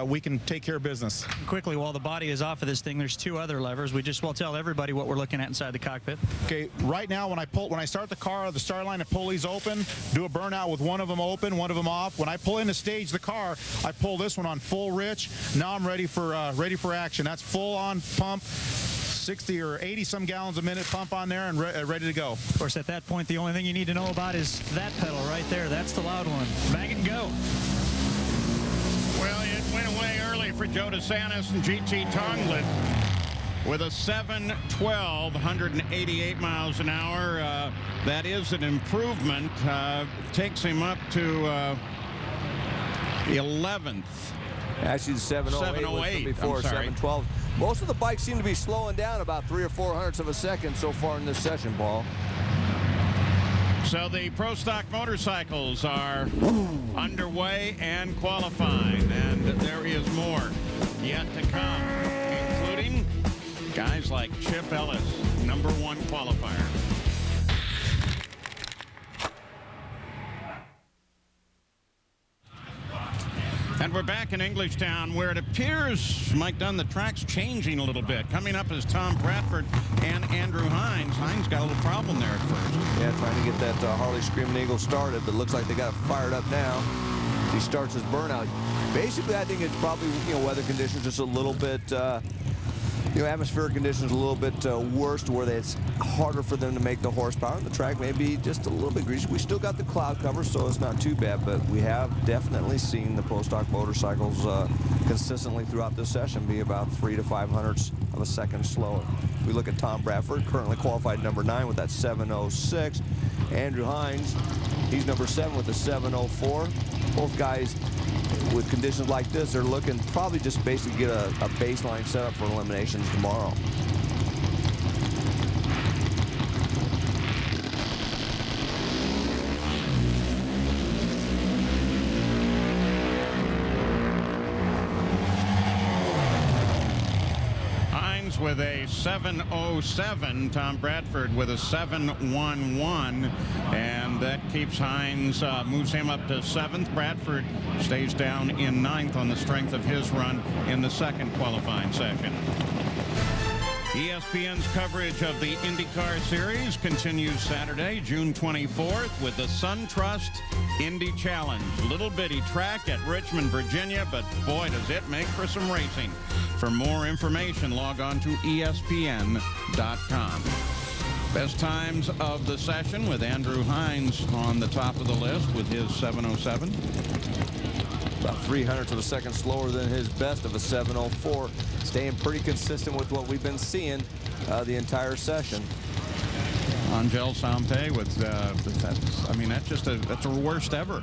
we can take care of business. Quickly, while the body is off of this thing, there's two other levers. We just will tell everybody what we're looking at inside the cockpit. Okay, right now when I start the car, the start line, I pull these open, do a burnout with one of them open, one of them off. When I pull in to stage the car, I pull this one on full rich. Now I'm ready for action. That's full on pump, 60 or 80 some gallons a minute pump on there and ready to go. Of course, at that point, the only thing you need to know about is that pedal right there. That's the loud one. Bang it and go. Well, it went away early for Joe DeSantis and GT Tonglet with a 712, 188 miles an hour. That is an improvement. Takes him up to 11th. Actually, the 708 was from before, 712. Most of the bikes seem to be slowing down about 3 or 4 hundredths of a second so far in this session, Paul. So the Pro Stock motorcycles are underway and qualifying, and there is more yet to come, including guys like Chip Ellis, #1 qualifier. And we're back in Englishtown, where it appears, Mike Dunn, the track's changing a little bit. Coming up is Tom Bradford and Andrew Hines. Hines got a little problem there at first. Yeah, trying to get that Harley Screaming Eagle started, but looks like they got it fired up now. He starts his burnout. Basically, I think it's probably, weather conditions just a little bit, atmospheric conditions a little bit worse, to where it's harder for them to make the horsepower. The track may be just a little bit greasy. We still got the cloud cover, so it's not too bad, but we have definitely seen the Pro Stock motorcycles consistently throughout this session be about 3 to 5 hundredths of a second slower. We look at Tom Bradford, currently qualified #9 with that 706. Andrew Hines, he's #7 with a 704. Both guys, with conditions like this, they're looking probably just basically get a baseline setup for eliminations tomorrow. Hines with a 707, Tom Bradford with a 711, and that keeps Hines, moves him up to 7th. Bradford stays down in 9th on the strength of his run in the second qualifying session. ESPN's coverage of the IndyCar Series continues Saturday, June 24th, with the SunTrust Indy Challenge. Little bitty track at Richmond, Virginia, but boy, does it make for some racing. For more information, log on to ESPN.com. Best times of the session, with Andrew Hines on the top of the list with his 707. About 3 hundredths of a second slower than his best of a 704. Staying pretty consistent with what we've been seeing the entire session. Angel Sampe with that's a worst ever.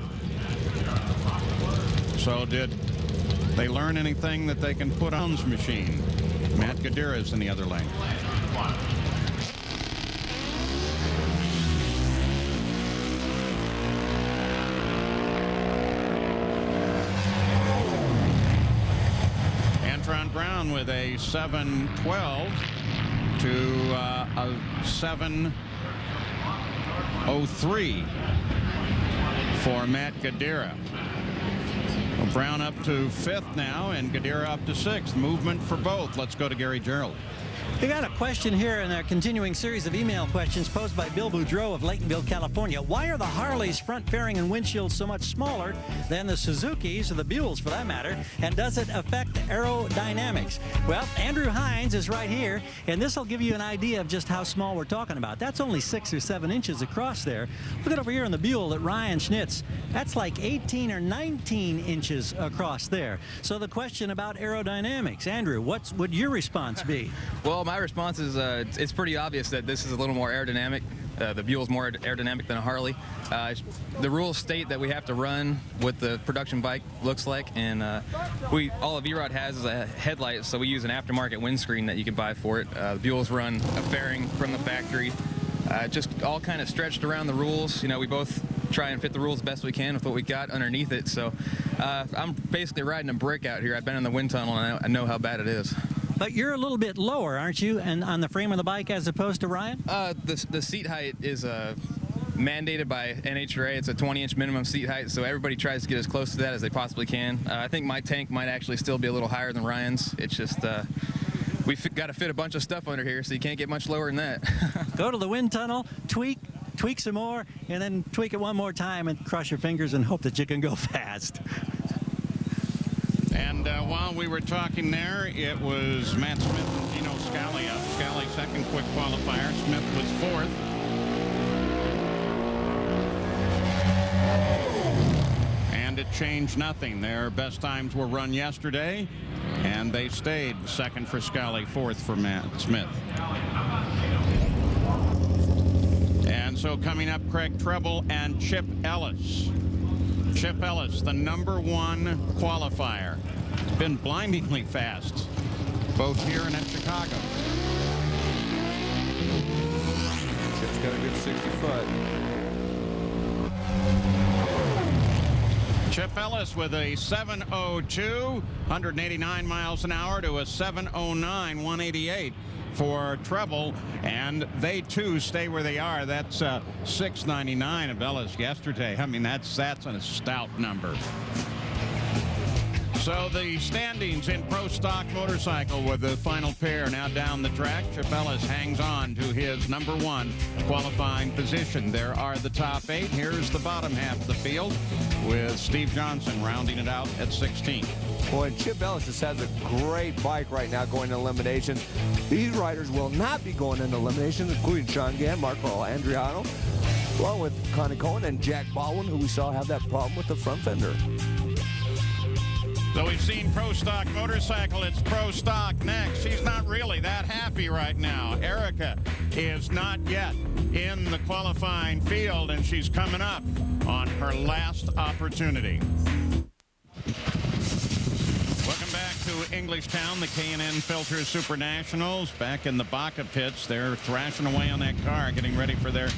So did they learn anything that they can put on his machine? Matt Gadira is in the other lane. Antron Brown with a 712 to a 703 for Matt Gadira. Well, Brown up to 5th now, and Gadira up to 6th. Movement for both. Let's go to Gary Gerald. We got a question here in our continuing series of email questions posed by Bill Boudreau of Laytonville, California. Why are the Harleys front fairing and windshields so much smaller than the Suzukis, or the Buells for that matter, and does it affect aerodynamics? Well, Andrew Hines is right here, and this will give you an idea of just how small we're talking about. That's only 6 or 7 inches across there. Look at over here in the Buell at Ryan Schnitz. That's like 18 or 19 inches across there. So the question about aerodynamics, Andrew, what would your response be? Well, my response is it's pretty obvious that this is a little more aerodynamic. The Buell's more aerodynamic than a Harley. The rules state that we have to run what the production bike looks like, and all a V-Rod has is a headlight, so we use an aftermarket windscreen that you can buy for it. The Buell's run a fairing from the factory. Just all kind of stretched around the rules. We both try and fit the rules best we can with what we got underneath it. So I'm basically riding a brick out here. I've been in the wind tunnel, and I know how bad it is. But you're a little bit lower, aren't you, and on the frame of the bike as opposed to Ryan? The seat height is mandated by NHRA. It's a 20-inch minimum seat height, so everybody tries to get as close to that as they possibly can. I think my tank might actually still be a little higher than Ryan's. It's just we've got to fit a bunch of stuff under here, so you can't get much lower than that. Go to the wind tunnel, tweak some more, and then tweak it one more time and cross your fingers and hope that you can go fast. And while we were talking there, it was Matt Smith and Gino Scali up. Scali second quick qualifier. Smith was fourth. And it changed nothing. Their best times were run yesterday, and they stayed. Second for Scali, fourth for Matt Smith. And so coming up, Craig Treble and Chip Ellis. Chip Ellis, the #1 qualifier. It's been blindingly fast, both here and at Chicago. Chip's got a good 60 foot. Chip Ellis with a 7:02, 189 miles an hour to a 7:09, 188 for Treble, and they too stay where they are. That's 6:99 of Ellis yesterday. I mean, that's a stout number. So the standings in Pro Stock Motorcycle with the final pair now down the track. Chip Ellis hangs on to his #1 qualifying position. There are the top 8. Here's the bottom half of the field with Steve Johnson rounding it out at 16. Boy, Chip Ellis just has a great bike right now going to elimination. These riders will not be going into elimination, including Sean Gann, Marco Andriano, along with Connie Cohen and Jack Baldwin, who we saw have that problem with the front fender. So we've seen Pro Stock Motorcycle. It's Pro Stock next. She's not really that happy right now. Erica is not yet in the qualifying field, and she's coming up on her last opportunity. Welcome back to Englishtown, the K&N Filter Super Nationals. Back in the Baca pits, they're thrashing away on that car, getting ready for their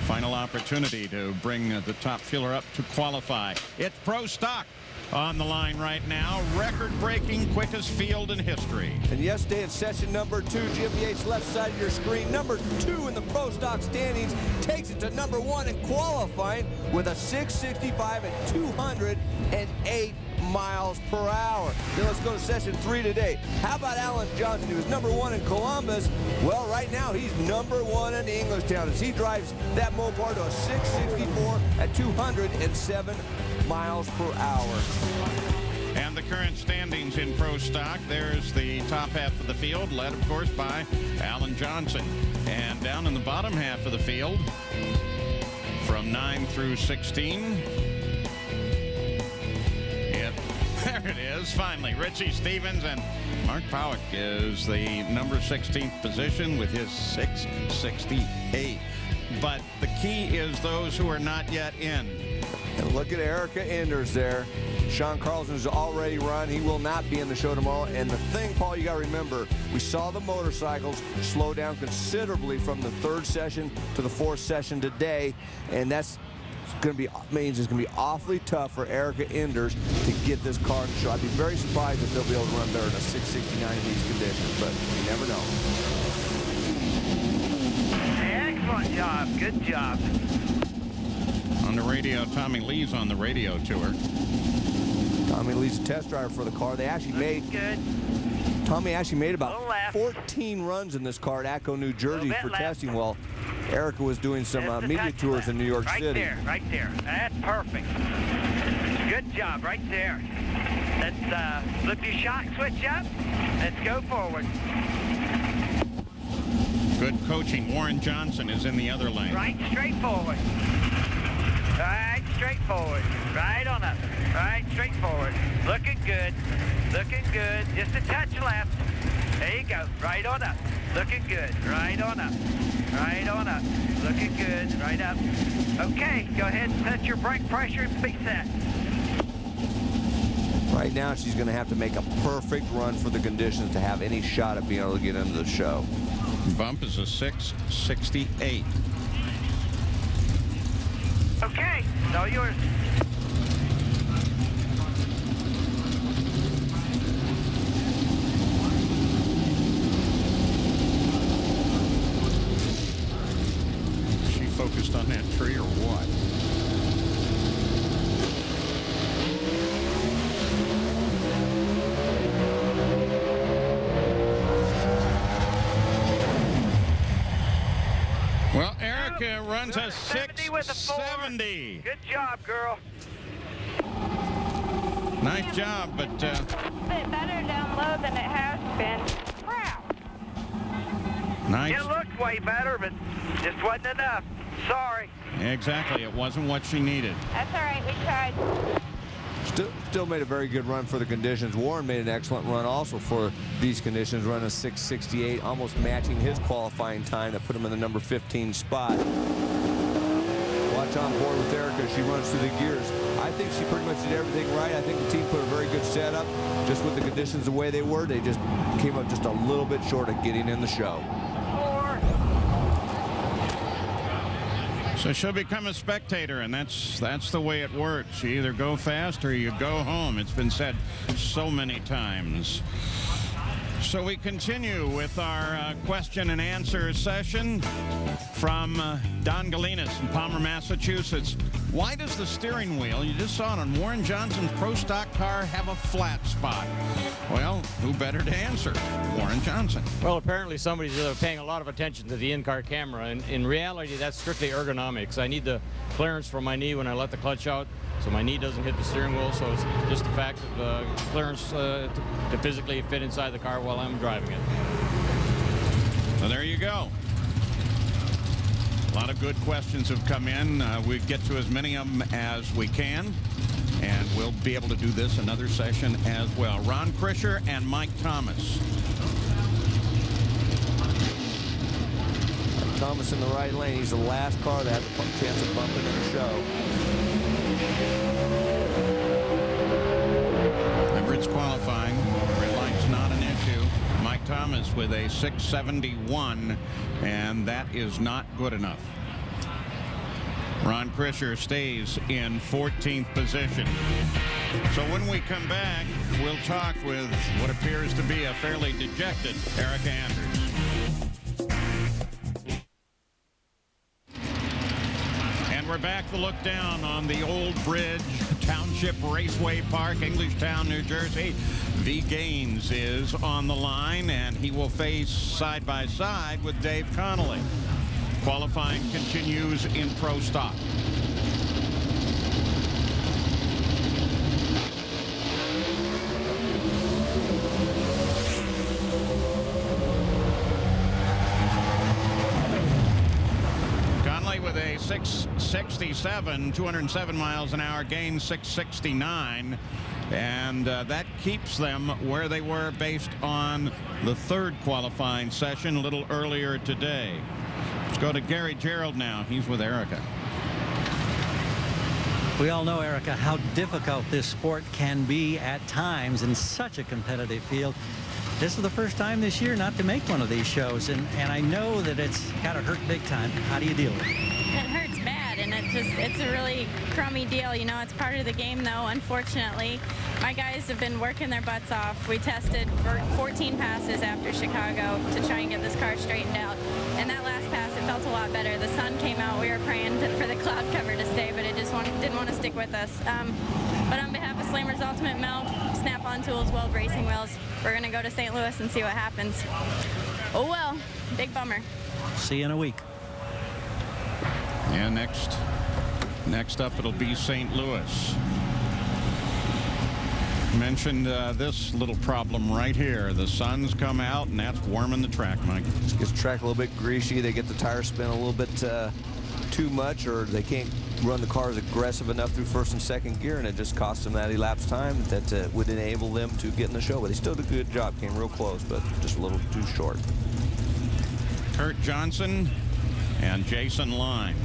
final opportunity to bring the top fueler up to qualify. It's Pro Stock on the line right now. Record-breaking quickest field in history. And yesterday in session #2, Jim Yates, left side of your screen, #2 in the Pro Stock standings, takes it to #1 in qualifying with a 665 at 208 miles per hour. Then let's go to session 3 today. How about Alan Johnson? He was #1 in Columbus. Well, right now he's #1 in Englishtown as he drives that Mopar to a 664 at 207 miles per hour. And the current standings in Pro Stock, there's the top half of the field, led, of course, by Alan Johnson. And down in the bottom half of the field, from 9 through 16, there it is, finally. Richie Stevens, and Mark Powick is the #16th position with his 668. But the key is those who are not yet in. And look at Erica Enders there. Sean Carlson's already run. He will not be in the show tomorrow. And the thing, Paul, you got to remember, we saw the motorcycles slow down considerably from the 3rd session to the 4th session today. And that's going to be means it's going to be awfully tough for Erica Enders to get this car in the show. I'd be very surprised if they'll be able to run better than a 669 in these conditions, but you never know. Excellent job. Good job. On the radio, Tommy Lee's on the radio tour. Tommy Lee's a test driver for the car. They actually made Tommy actually made about 14 runs in this car at Atco, New Jersey for testing while Erica was doing some media tours in New York City. Right there. That's perfect. Good job right there. Let's flip your shock switch up. Let's go forward. Good coaching. Warren Johnson is in the other lane. Right straight forward. Right straight forward. Right on up. Right straight forward. Looking good. Looking good. Just a touch left. There you go. Right on up. Looking good. Right on up. Right on up. Looking good. Right up. Okay, go ahead and set your brake pressure and be set. Right now, she's going to have to make a perfect run for the conditions to have any shot at being able to get into the show. Bump is a 668. Okay, it's all yours. She focused on that tree or what? Well, Erica runs a 670. Good job, girl. Nice job, but A bit better down low than it has been. Crap. nice. It looked way better, but just wasn't enough. Sorry. Exactly. It wasn't what she needed. That's all right. We tried. Still made a very good run for the conditions. Warren made an excellent run also for these conditions, running a 6:68, almost matching his qualifying time that put him in the number 15 spot. Watch on board with Erica. She runs through the gears. I think she pretty much did everything right. I think the team put a very good setup. Just with the conditions the way they were, they just came up just a little bit short of getting in the show. So she'll become a spectator, and that's the way it works. You either go fast or you go home. It's been said so many times. So we continue with our question and answer session from Don Galinas in Palmer, Massachusetts. Why does the steering wheel, you just saw it on Warren Johnson's Pro Stock car, have a flat spot? Well, who better to answer? Warren Johnson. Well, apparently somebody's paying a lot of attention to the in-car camera, and in reality, that's strictly ergonomics. I need the clearance from my knee when I let the clutch out, so my knee doesn't hit the steering wheel, so it's just the fact of clearance to physically fit inside the car while I'm driving it. So there you go. A lot of good questions have come in. We get to as many of them as we can, and we'll be able to do this another session as well. Ron Krischer and Mike Thomas. Thomas in the right lane. He's the last car that had a chance of bumping in the show. Remember, it's qualifying. Red light's not an issue. Mike Thomas with a 671, and that is not good enough. Ron Krischer stays in 14th position. So when we come back, we'll talk with what appears to be a fairly dejected Erica Enders. And we're back to look down on the Old Bridge Township Raceway Park, Englishtown, New Jersey. V. Gaines is on the line, and he will face side by side with Dave Connolly. Qualifying continues in Pro Stock. Connolly with a 667, 207 miles an hour, Gaines 669. And that keeps them where they were based on the third qualifying session a little earlier today. Let's go to Gary Gerould now. He's with Erica. We all know, Erica, how difficult this sport can be at times in such a competitive field. This is the first time this year not to make one of these shows, and I know that it's got to hurt big time. How do you deal with it? It hurts bad, and it's a really crummy deal. You know, it's part of the game, though, unfortunately. My guys have been working their butts off. We tested for 14 passes after Chicago to try and get this car straightened out. And that last pass, it felt a lot better. The sun came out. We were praying for the cloud cover to stay, but it just didn't want to stick with us. But on behalf of Slammers Ultimate Milk, Snap-on Tools, Weld Racing Wheels, we're going to go to St. Louis and see what happens. Oh, well, big bummer. See you in a week. And next up, it'll be St. Louis. Mentioned this little problem right here. The sun's come out, and that's warming the track, Mike. Just gets the track a little bit greasy. They get the tire spin a little bit too much, or they can't run the cars aggressive enough through first and second gear, and it just costs them that elapsed time that would enable them to get in the show. But they still did a good job. Came real close, but just a little too short. Kurt Johnson and Jason Line.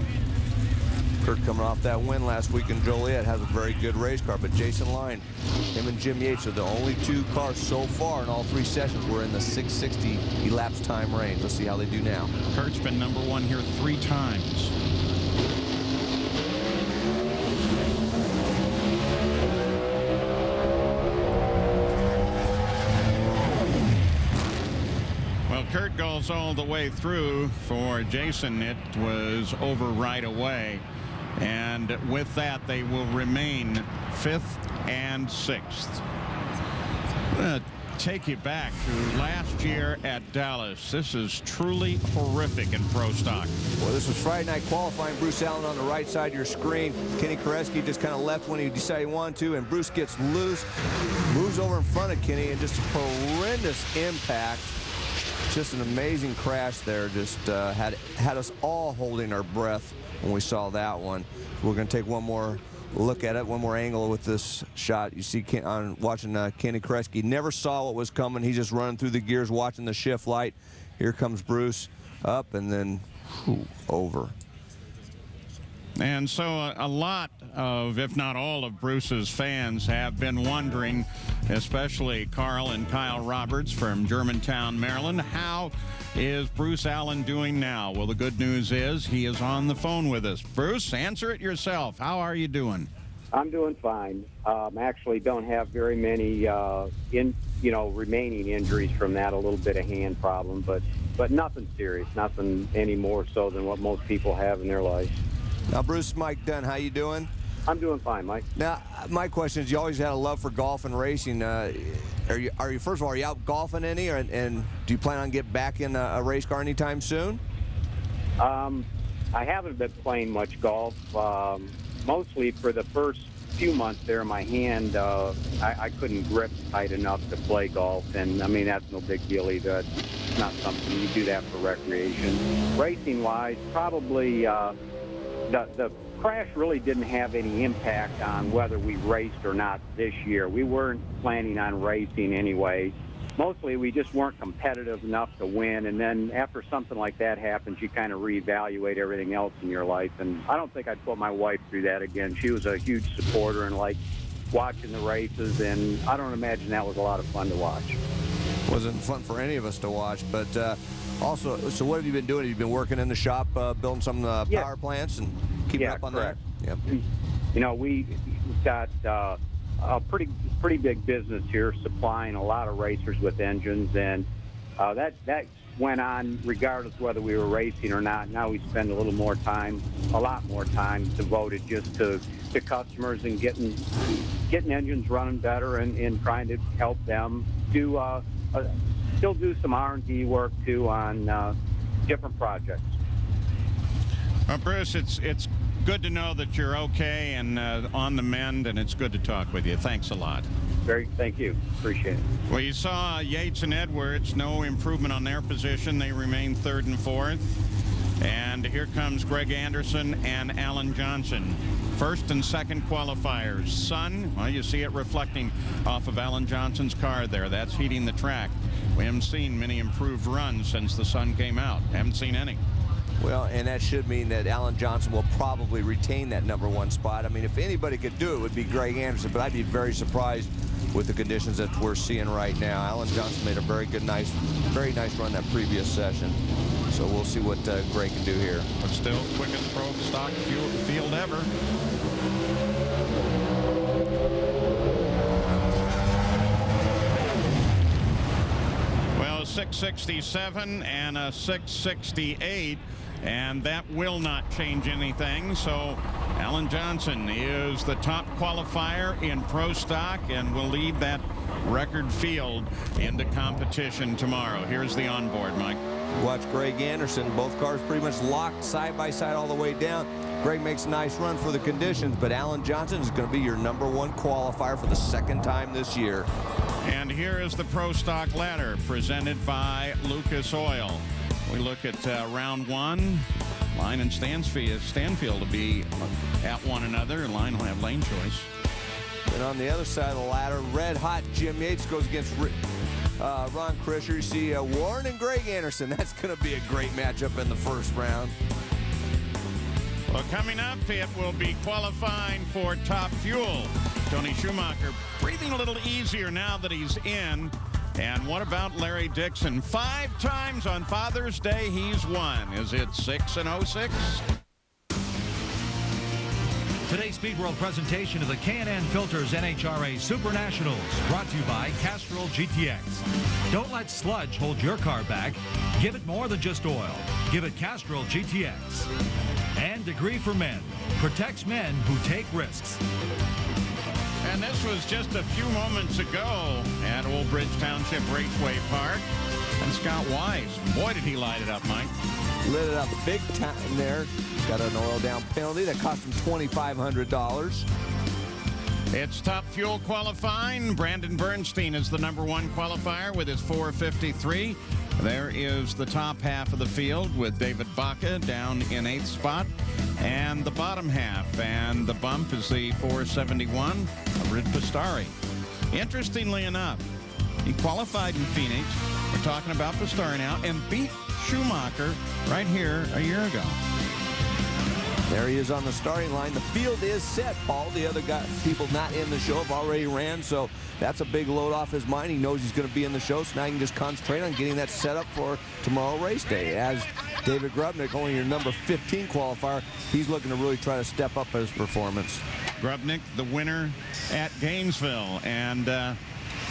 Kurt coming off that win last week in Joliet has a very good race car, but Jason Line, him and Jim Yates are the only two cars so far in all three sessions were in the 660 elapsed time range. Let's see how they do now. Kurt's been #1 here 3 times. goes all the way through for Jason. It was over right away. And with that, they will remain 5th and 6th. I'm going to take you back to last year at Dallas. This is truly horrific in pro stock. Well, this was Friday night qualifying. Bruce Allen on the right side of your screen. Kenny Koreski just kind of left when he decided he wanted to, and Bruce gets loose, moves over in front of Kenny, and just horrendous impact. Just an amazing crash there. Just had us all holding our breath when we saw that one. We're going to take one more look at it, one more angle with this shot. You see watching Kenny Koreski never saw what was coming. He's just running through the gears, watching the shift light. Here comes Bruce up, and then over. And so a lot of, if not all of Bruce's fans have been wondering, especially Carl and Kyle Roberts from Germantown, Maryland, how is Bruce Allen doing now? Well, the good news is he is on the phone with us. Bruce, answer it yourself. How are you doing? I'm doing fine. Actually don't have very many remaining injuries from that, a little bit of hand problem, but nothing serious, nothing any more so than what most people have in their lives. Now, Bruce, Mike Dunn, how you doing? I'm doing fine, Mike. Now, my question is, you always had a love for golf and racing. Are you first of all, are you out golfing any, and do you plan on getting back in a race car anytime soon? I haven't been playing much golf. Mostly for the first few months there, my hand, I couldn't grip tight enough to play golf, and I mean, that's no big deal either. It's not something you do that for recreation. Racing-wise, probably the crash really didn't have any impact on whether we raced or not this year. We weren't planning on racing anyway. Mostly we just weren't competitive enough to win, and then after something like that happens, you kind of reevaluate everything else in your life, and I don't think I'd put my wife through that again. She was a huge supporter and liked watching the races, and I don't imagine that was a lot of fun to watch. Wasn't fun for any of us to watch, but also, so what have you been doing? Have you been working in the shop, building some power plants and keeping up on correct. that? Yep. You know, we've got a pretty big business here, supplying a lot of racers with engines, and that went on regardless whether we were racing or not. Now we spend a lot more time devoted just to customers and getting engines running better and trying to help them do still do some R&D work too on different projects. Bruce, it's good to know that you're okay and on the mend, and it's good to talk with you. Thanks a lot. Thank you. Appreciate it. Well, you saw Yates and Edwards, no improvement on their position. They remain 3rd and 4th. And here comes Greg Anderson and Alan Johnson. 1st and 2nd qualifiers. Sun, well, you see it reflecting off of Alan Johnson's car there. That's heating the track. We haven't seen many improved runs since the sun came out. Haven't seen any. Well, and that should mean that Alan Johnson will probably retain that #1 spot. I mean, if anybody could do it, it would be Greg Anderson, but I'd be very surprised with the conditions that we're seeing right now. Alan Johnson made a very nice run that previous session. So we'll see what Greg can do here. But still, quickest pro stock field ever. Well, 667 and a 668. And that will not change anything. So Alan Johnson is the top qualifier in pro stock and will lead that record field into competition tomorrow. Here's the onboard, Mike. Watch Greg Anderson. Both cars pretty much locked side by side all the way down. Greg makes a nice run for the conditions, but Alan Johnson is going to be your #1 qualifier for the 2nd time this year. And here is the pro stock ladder presented by Lucas Oil. We look at round 1. Line and Stanfield will be at one another. Line will have lane choice. And on the other side of the ladder, red hot Jim Yates goes against Ron Krischer. You see Warren and Greg Anderson. That's going to be a great matchup in the 1st round. Well, coming up, it will be qualifying for Top Fuel. Tony Schumacher breathing a little easier now that he's in. And what about Larry Dixon? 5 times on Father's Day he's won. Is it 6 and 06? Today's Speed World presentation of the K&N Filters NHRA Super Nationals, brought to you by Castrol GTX. Don't let sludge hold your car back. Give it more than just oil. Give it Castrol GTX. And Degree for Men protects men who take risks. And this was just a few moments ago at Old Bridge Township Raceway Park. And Scott Wise, boy, did he light it up, Mike. Lit it up big time there. Got an oil down penalty that cost him $2,500. It's Top Fuel qualifying. Brandon Bernstein is the #1 qualifier with his 453. There is the top half of the field with David Baca down in 8th spot. And the bottom half and the bump is the 471 of Rid Pastari. Interestingly enough, he qualified in Phoenix. We're talking about Pastari now, and beat Schumacher right here a year ago. There he is on the starting line. The field is set, Paul. The other people not in the show have already ran, so that's a big load off his mind. He knows he's going to be in the show, so now he can just concentrate on getting that set up for tomorrow race day. As David Grubnick, only your number 15 qualifier, he's looking to really try to step up his performance. Grubnick, the winner at Gainesville, and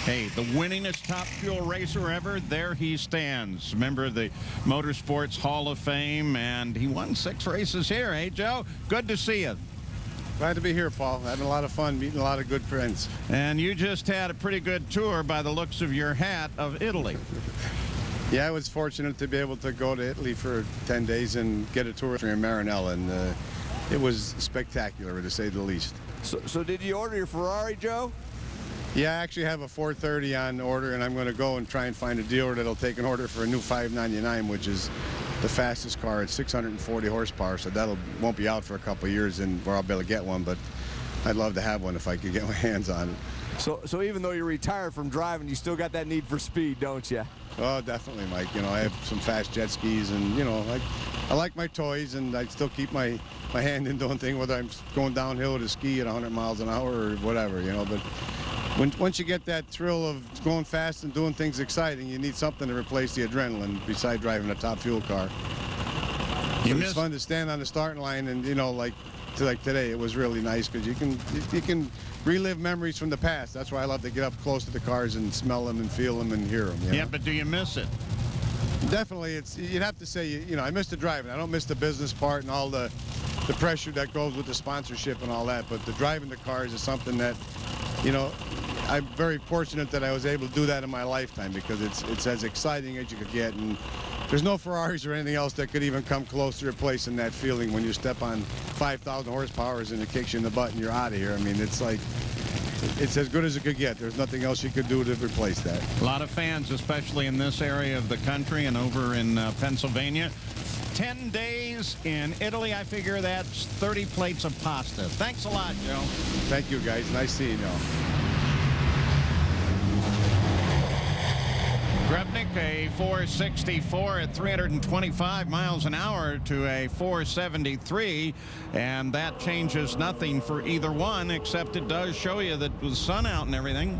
hey, the winningest Top Fuel racer ever, there he stands. Member of the Motorsports Hall of Fame, and he won 6 races here, eh, Joe? Good to see you. Glad to be here, Paul. Having a lot of fun, meeting a lot of good friends. And you just had a pretty good tour by the looks of your hat of Italy. Yeah, I was fortunate to be able to go to Italy for 10 days and get a tour in Maranello, and it was spectacular, to say the least. So did you order your Ferrari, Joe? Yeah, I actually have a 430 on order, and I'm going to go and try and find a dealer that'll take an order for a new 599, which is the fastest car at 640 horsepower. So that won't be out for a couple of years, and where I'll be able to get one. But I'd love to have one if I could get my hands on it. So even though you're retired from driving, you still got that need for speed, don't you? Oh, definitely, Mike. You know, I have some fast jet skis, and you know, I like my toys, and I still keep my hand in doing things, whether I'm going downhill to ski at 100 miles an hour or whatever, you know. But once you get that thrill of going fast and doing things exciting, you need something to replace the adrenaline besides driving a Top Fuel car. It's fun to stand on the starting line, and you know, like today, it was really nice because you can relive memories from the past. That's why I love to get up close to the cars and smell them and feel them and hear them. You know? Yeah, but do you miss it? Definitely. You'd have to say, you know, I miss the driving. I don't miss the business part and all the pressure that goes with the sponsorship and all that, but the driving the cars is something that, you know, I'm very fortunate that I was able to do that in my lifetime, because it's as exciting as you could get, and there's no Ferraris or anything else that could even come close to replacing that feeling when you step on 5,000 horsepower and it kicks you in the butt and you're out of here. I mean, it's like, it's as good as it could get. There's nothing else you could do to replace that. A lot of fans, especially in this area of the country and over in Pennsylvania. 10 days in Italy, I figure that's 30 plates of pasta. Thanks a lot, Joe. Thank you, guys. Nice seeing y'all. Grubnick, a 464 at 325 miles an hour to a 473, and that changes nothing for either one, except it does show you that with the sun out and everything,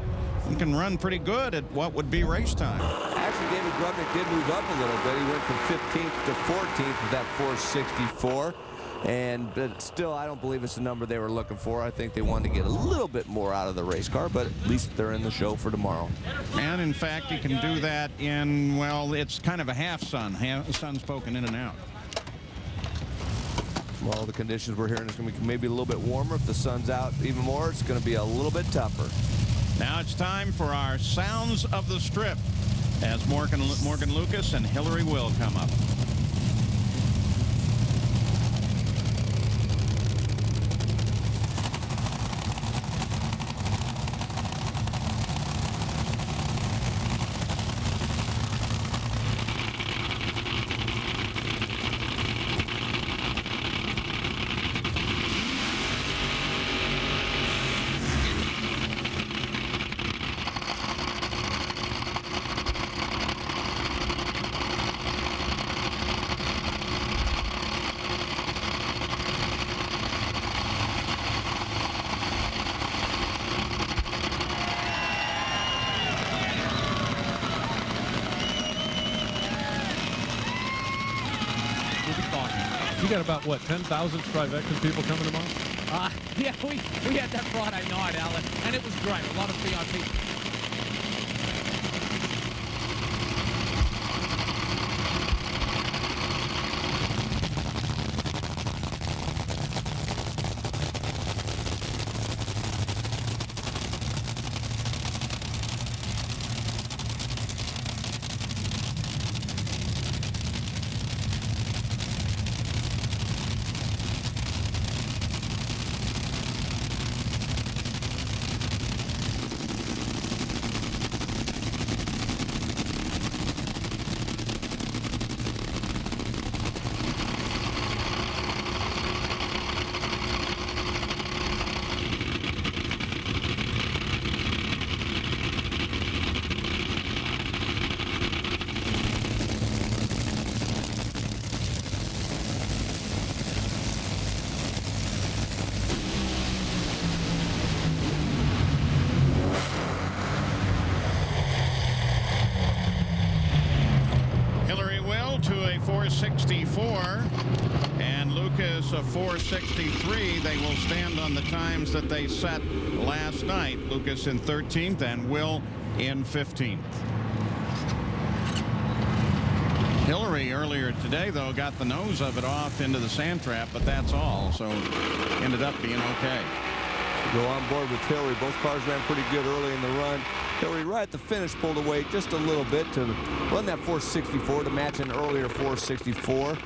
you can run pretty good at what would be race time. Actually, David Grubnick did move up a little bit. He went from 15th to 14th with that 464. But still, I don't believe it's the number they were looking for. I think they wanted to get a little bit more out of the race car, but at least they're in the show for tomorrow. And in fact, you can do that in, well, it's kind of a half sun. The sun's poking in and out. Well, the conditions we're hearing is going to be maybe a little bit warmer. If the sun's out even more, it's going to be a little bit tougher. Now it's time for our Sounds of the Strip, as Morgan Lucas and Hillary Will come up. You got about, what, 10,000 Strivectin people coming tomorrow? Yeah, we had that Friday night, Alan, and it was great. A lot of VIP. To a 464 and Lucas a 463. They will stand on the times that they set last night. Lucas in 13th and Will in 15th. Hillary earlier today, though, got the nose of it off into the sand trap, but that's all. So ended up being okay. Go on board with Hillary. Both cars ran pretty good early in the run. Hillary right at the finish pulled away just a little bit to run that 464 to match an earlier 464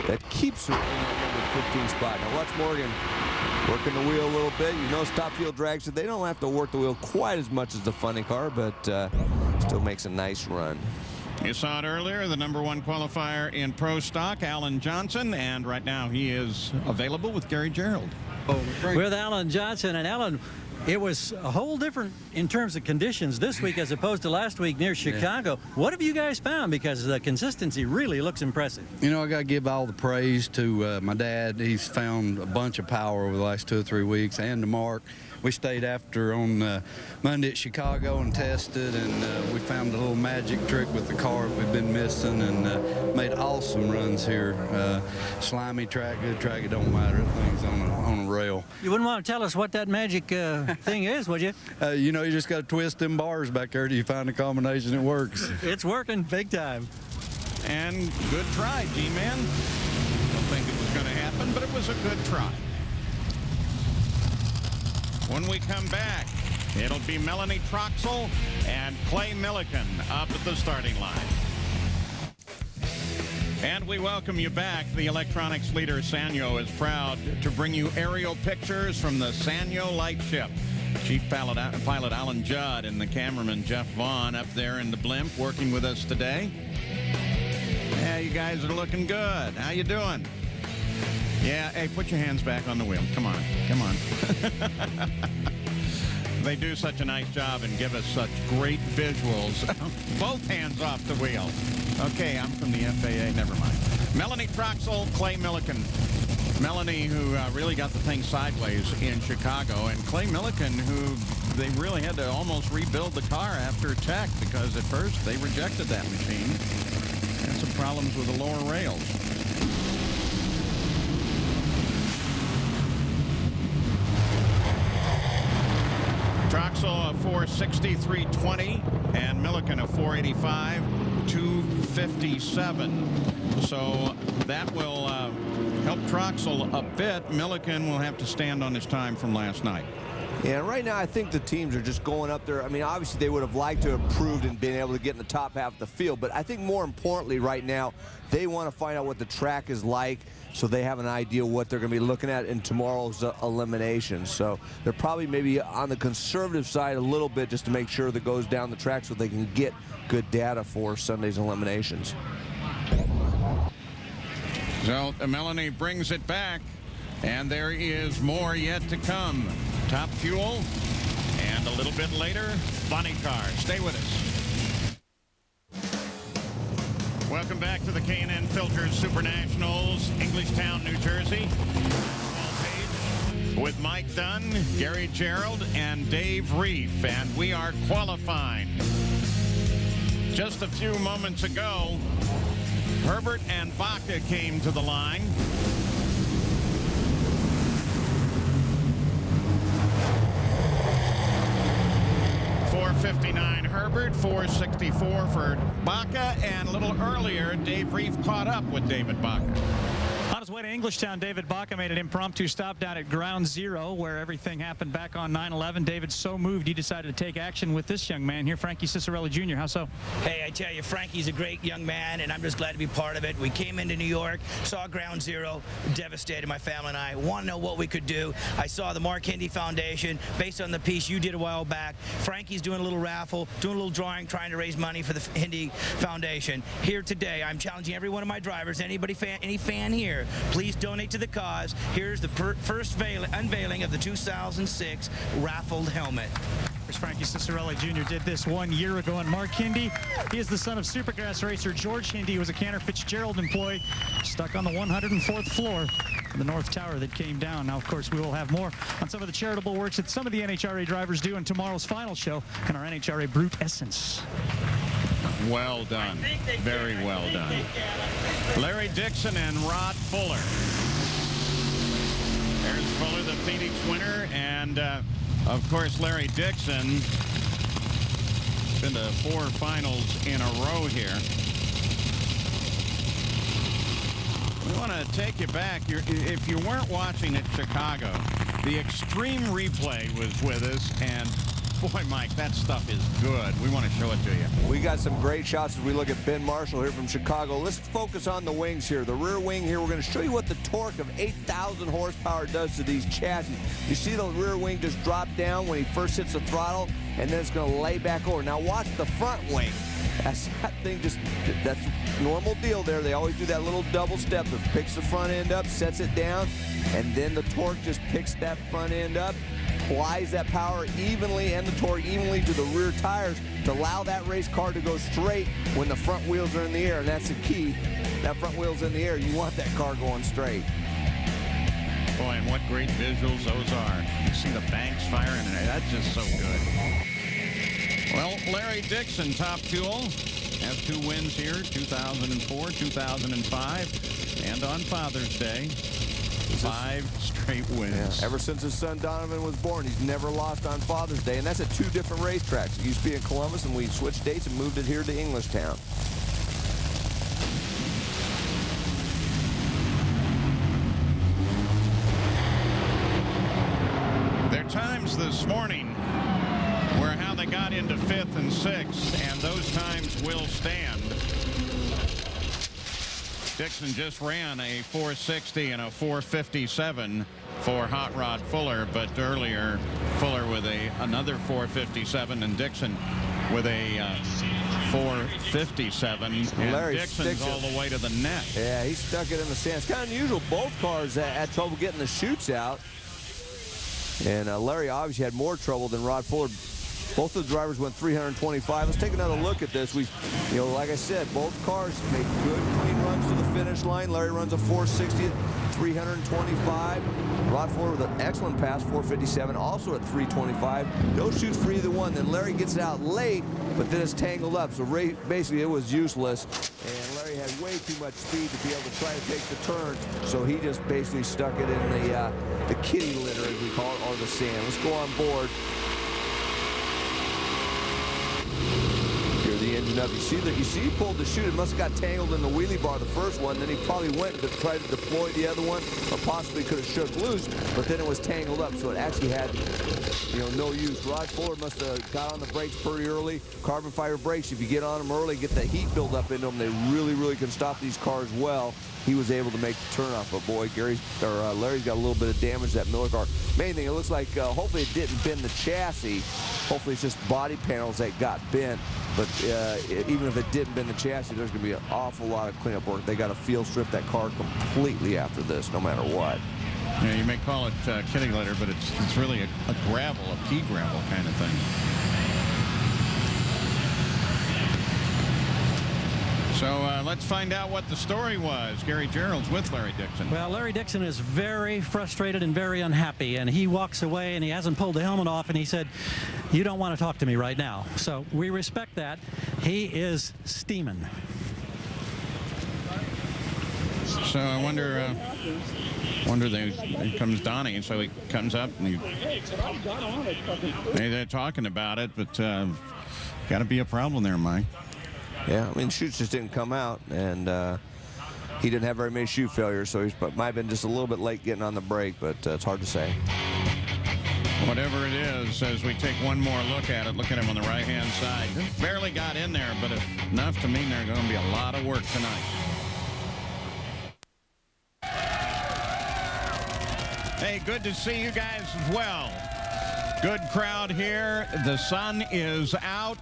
that keeps her in that number 15 spot. Now watch Morgan working the wheel a little bit. You know, Top Fuel drags it. They don't have to work the wheel quite as much as the funny car, but still makes a nice run. You saw it earlier, the #1 qualifier in Pro Stock, Alan Johnson, and right now he is available with Gary Gerould. With Alan Johnson. And Alan, it was a whole different in terms of conditions this week as opposed to last week near Chicago. Yeah. What have you guys found? Because the consistency really looks impressive. You know, I got to give all the praise to my dad. He's found a bunch of power over the last 2 or 3 weeks, and to Mark. We stayed after on Monday at Chicago and tested, and we found a little magic trick with the car that we've been missing, and made awesome runs here. Slimy track, good track, it don't matter. Things on a rail. You wouldn't want to tell us what that magic thing is, would you? You know, you just got to twist them bars back there till you find a combination that works. It's working big time. And good try, G-Man. Don't think it was going to happen, but it was a good try. When we come back, it'll be Melanie Troxel and Clay Millican up at the starting line. And we welcome you back. The electronics leader, Sanyo, is proud to bring you aerial pictures from the Sanyo Lightship. Chief pilot Alan Judd and the cameraman Jeff Vaughn up there in the blimp working with us today. Yeah, you guys are looking good. How you doing? Yeah, hey, put your hands back on the wheel. Come on, come on. They do such a nice job and give us such great visuals. Both hands off the wheel. Okay, I'm from the FAA, never mind. Melanie Troxel, Clay Millican. Melanie, who really got the thing sideways in Chicago, and Clay Millican, who they really had to almost rebuild the car after tech because at first they rejected that machine. Had some problems with the lower rails. Troxel a 463.20 and Millican a 485 257. So that will help Troxel a bit. Millican will have to stand on his time from last night. Yeah, right now I think the teams are just going up there. I mean, obviously they would have liked to have improved and been able to get in the top half of the field, but I think more importantly right now they want to find out what the track is like so they have an idea what they're going to be looking at in tomorrow's elimination. So they're probably maybe on the conservative side a little bit just to make sure that goes down the track so they can get good data for Sunday's eliminations. So Melanie brings it back, and there is more yet to come. Top Fuel, and a little bit later, Funny Car. Stay with us. Welcome back to the K&N Filters Super Nationals, Englishtown, New Jersey. With Mike Dunn, Gary Gerould, and Dave Reef, and we are qualifying. Just a few moments ago, Herbert and Baca came to the line. Herbert, 464 for Baca, and a little earlier, Dave Reef caught up with David Baca. On his way to Englishtown, David Baca made an impromptu stop down at Ground Zero, where everything happened back on 9/11. David so moved he decided to take action with this young man here, Frankie Cicerelli Jr. How so? Hey, I tell you, Frankie's a great young man, and I'm just glad to be part of it. We came into New York, saw Ground Zero, devastated, my family and I. Want to know what we could do. I saw the Mark Hindi Foundation, based on the piece you did a while back. Frankie's doing a little raffle, doing a little drawing, trying to raise money for the Hindi Foundation. Here today, I'm challenging every one of my drivers, any fan here, please donate to the cause. Here's the first unveiling of the 2006 raffled helmet. Frankie Cicerelli Jr. did this 1 year ago, and Mark Hindi, he is the son of Supergrass racer George Hindi, who was a Cantor Fitzgerald employee, stuck on the 104th floor of the North Tower that came down. Now, of course, we will have more on some of the charitable works that some of the NHRA drivers do in tomorrow's final show in our NHRA Brute Essence. Well done. Very well done. Larry Dixon and Rod Fuller. There's Fuller, the Phoenix winner, and of course, Larry Dixon. Been to 4 finals in a row here. We want to take you back. If you weren't watching at Chicago, the Extreme Replay was with us, and boy, Mike, that stuff is good. We want to show it to you. We got some great shots as we look at Ben Marshall here from Chicago. Let's focus on the wings here. The rear wing here, we're going to show you what the torque of 8,000 horsepower does to these chassis. You see the rear wing just drop down when he first hits the throttle, and then it's going to lay back over. Now watch the front wing. That thing that's normal deal there. They always do that little double step that picks the front end up, sets it down, and then the torque just picks that front end up, applies that power evenly and the torque evenly to the rear tires to allow that race car to go straight when the front wheels are in the air. And that's the key. That front wheel's in the air. You want that car going straight. Boy, and what great visuals those are. You see the banks firing, and that's just so good. Well, Larry Dixon, Top Fuel, has 2 wins here, 2004, 2005, and on Father's Day, 5 straight wins. Yeah, ever since his son Donovan was born, he's never lost on Father's Day, and that's at 2 different racetracks. It used to be in Columbus, and we switched dates and moved it here to Englishtown. Their times this morning were how they got into 5th and 6th, and those times will stand. Dixon just ran a 460 and a 457 for Hot Rod Fuller, but earlier Fuller with another 457 and Dixon with a 457. And Larry Dixon's all the way to the net. Yeah, he stuck it in the sand. It's kind of unusual. Both cars had trouble getting the chutes out. And Larry obviously had more trouble than Rod Fuller. Both of the drivers went 325. Let's take another look at this. Like I said, both cars made good, clean runs to the finish line. Larry runs a 460 at 325. Rod Fuller with an excellent pass, 457, also at 325. No chutes for either one. Then Larry gets it out late, but then it's tangled up. So basically, it was useless. And Larry had way too much speed to be able to try to take the turn. So he just basically stuck it in the kitty litter, as we call it, or the sand. Let's go on board. The engine up. You see he pulled the chute. It must have got tangled in the wheelie bar, the first one. Then he probably went to try to deploy the other one, or possibly could have shook loose, but then it was tangled up, so it actually had no use. Rod Fuller must have got on the brakes pretty early. Carbon fiber brakes, if you get on them early, get that heat build up into them, they really can stop these cars well. He was able to make the turnoff, but boy, Larry's got a little bit of damage to that Miller car. Main thing, it looks like hopefully it didn't bend the chassis. Hopefully it's just body panels that got bent. But even if it didn't bend the chassis, there's going to be an awful lot of cleanup work. They got to field strip that car completely after this, no matter what. Yeah, you may call it kitty litter, but it's really a gravel, a pea gravel kind of thing. So let's find out what the story was. Gary Gerold's with Larry Dixon. Well, Larry Dixon is very frustrated and very unhappy, and he walks away and he hasn't pulled the helmet off, and he said, "You don't want to talk to me right now." So we respect that. He is steaming. So I wonder here comes Donnie, so he cocomes up and they're talking about it, but Got to be a problem there, Mike. Yeah, I mean, chutes just didn't come out, and he didn't have very many chute failures, so he might have been just a little bit late getting on the brake, but it's hard to say. Whatever it is, as we take one more look at it, look at him on the right-hand side. Barely got in there, but enough to mean there's going to be a lot of work tonight. Hey, good to see you guys as well. Good crowd here. The sun is out,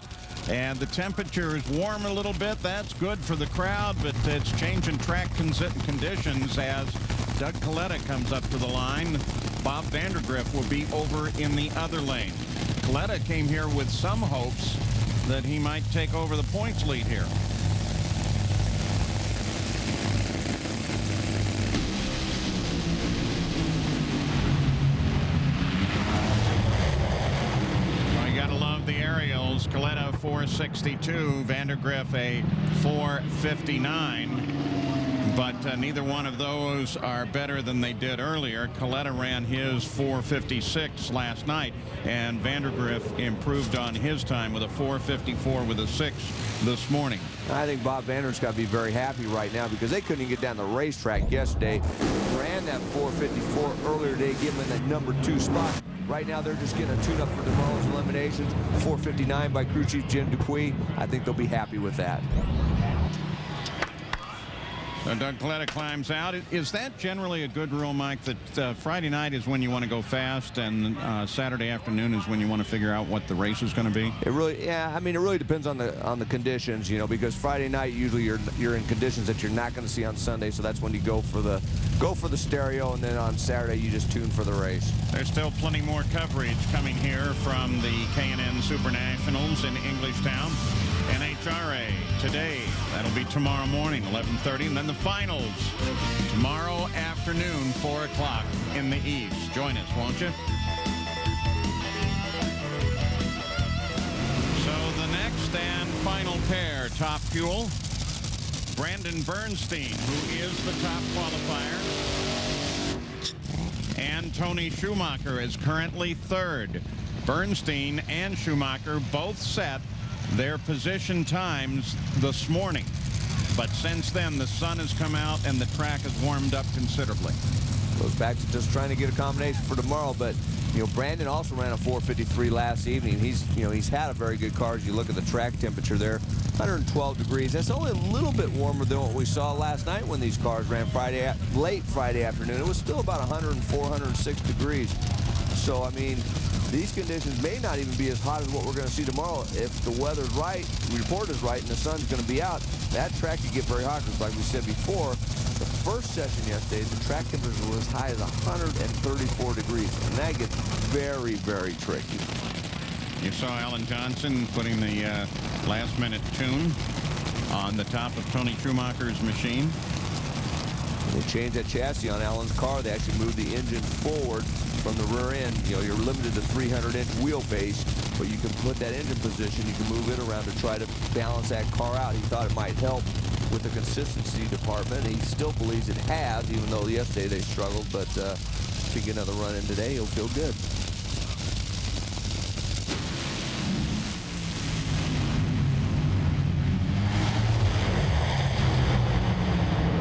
and the temperature is warm a little bit. That's good for the crowd, but it's changing track conditions as Doug Kalitta comes up to the line. Bob Vandergriff will be over in the other lane. Kalitta came here with some hopes that he might take over the points lead here. You gotta love the aerials. Kalitta 462, Vandergriff a 459. But neither one of those are better than they did earlier. Kalitta ran his 456 last night, and Vandergriff improved on his time with a 454 with a 6 this morning. I think Bob Vandergriff's got to be very happy right now because they couldn't even get down the racetrack yesterday. Ran that 454 earlier today, giving them that number 2 spot. Right now, they're just getting a tune-up for tomorrow's eliminations. 459 by crew chief Jim Dupuis. I think they'll be happy with that. So Doug Kalitta climbs out. Is that generally a good rule, Mike, that Friday night is when you want to go fast and Saturday afternoon is when you want to figure out what the race is going to be? It really, yeah, I mean, it really depends on the conditions, you know, because Friday night usually you're in conditions that you're not going to see on Sunday, so that's when you go for the stereo, and then on Saturday you just tune for the race. There's still plenty more coverage coming here from the K&N Super Nationals in Englishtown. NHRA today. That'll be tomorrow morning, 11:30, and then the finals tomorrow afternoon, 4 o'clock in the East. Join us, won't you? So the next and final pair, Top Fuel. Brandon Bernstein, who is the top qualifier, and Tony Schumacher is currently third. Bernstein and Schumacher both set their position times this morning, but since then the sun has come out and the track has warmed up considerably. Goes back to just trying to get a combination for tomorrow, but you know, Brandon also ran a 453 last evening. He's had a very good car. As you look at the track temperature there, 112 degrees. That's only a little bit warmer than what we saw last night when these cars ran late Friday afternoon. It was still about 104, 106 degrees. So I mean, these conditions may not even be as hot as what we're going to see tomorrow. If the weather's right, the report is right, and the sun's going to be out, that track could get very hot because, like we said before, the first session yesterday, the track temperature was as high as 134 degrees, and that gets very, very tricky. You saw Alan Johnson putting the last-minute tune on the top of Tony Schumacher's machine. They changed that chassis on Alan's car. They actually moved the engine forward from the rear end. You know, you're limited to 300-inch wheelbase, but you can put that engine position, you can move it around to try to balance that car out. He thought it might help with the consistency department. He still believes it has, even though yesterday they struggled, but if he get another run in today, he'll feel good.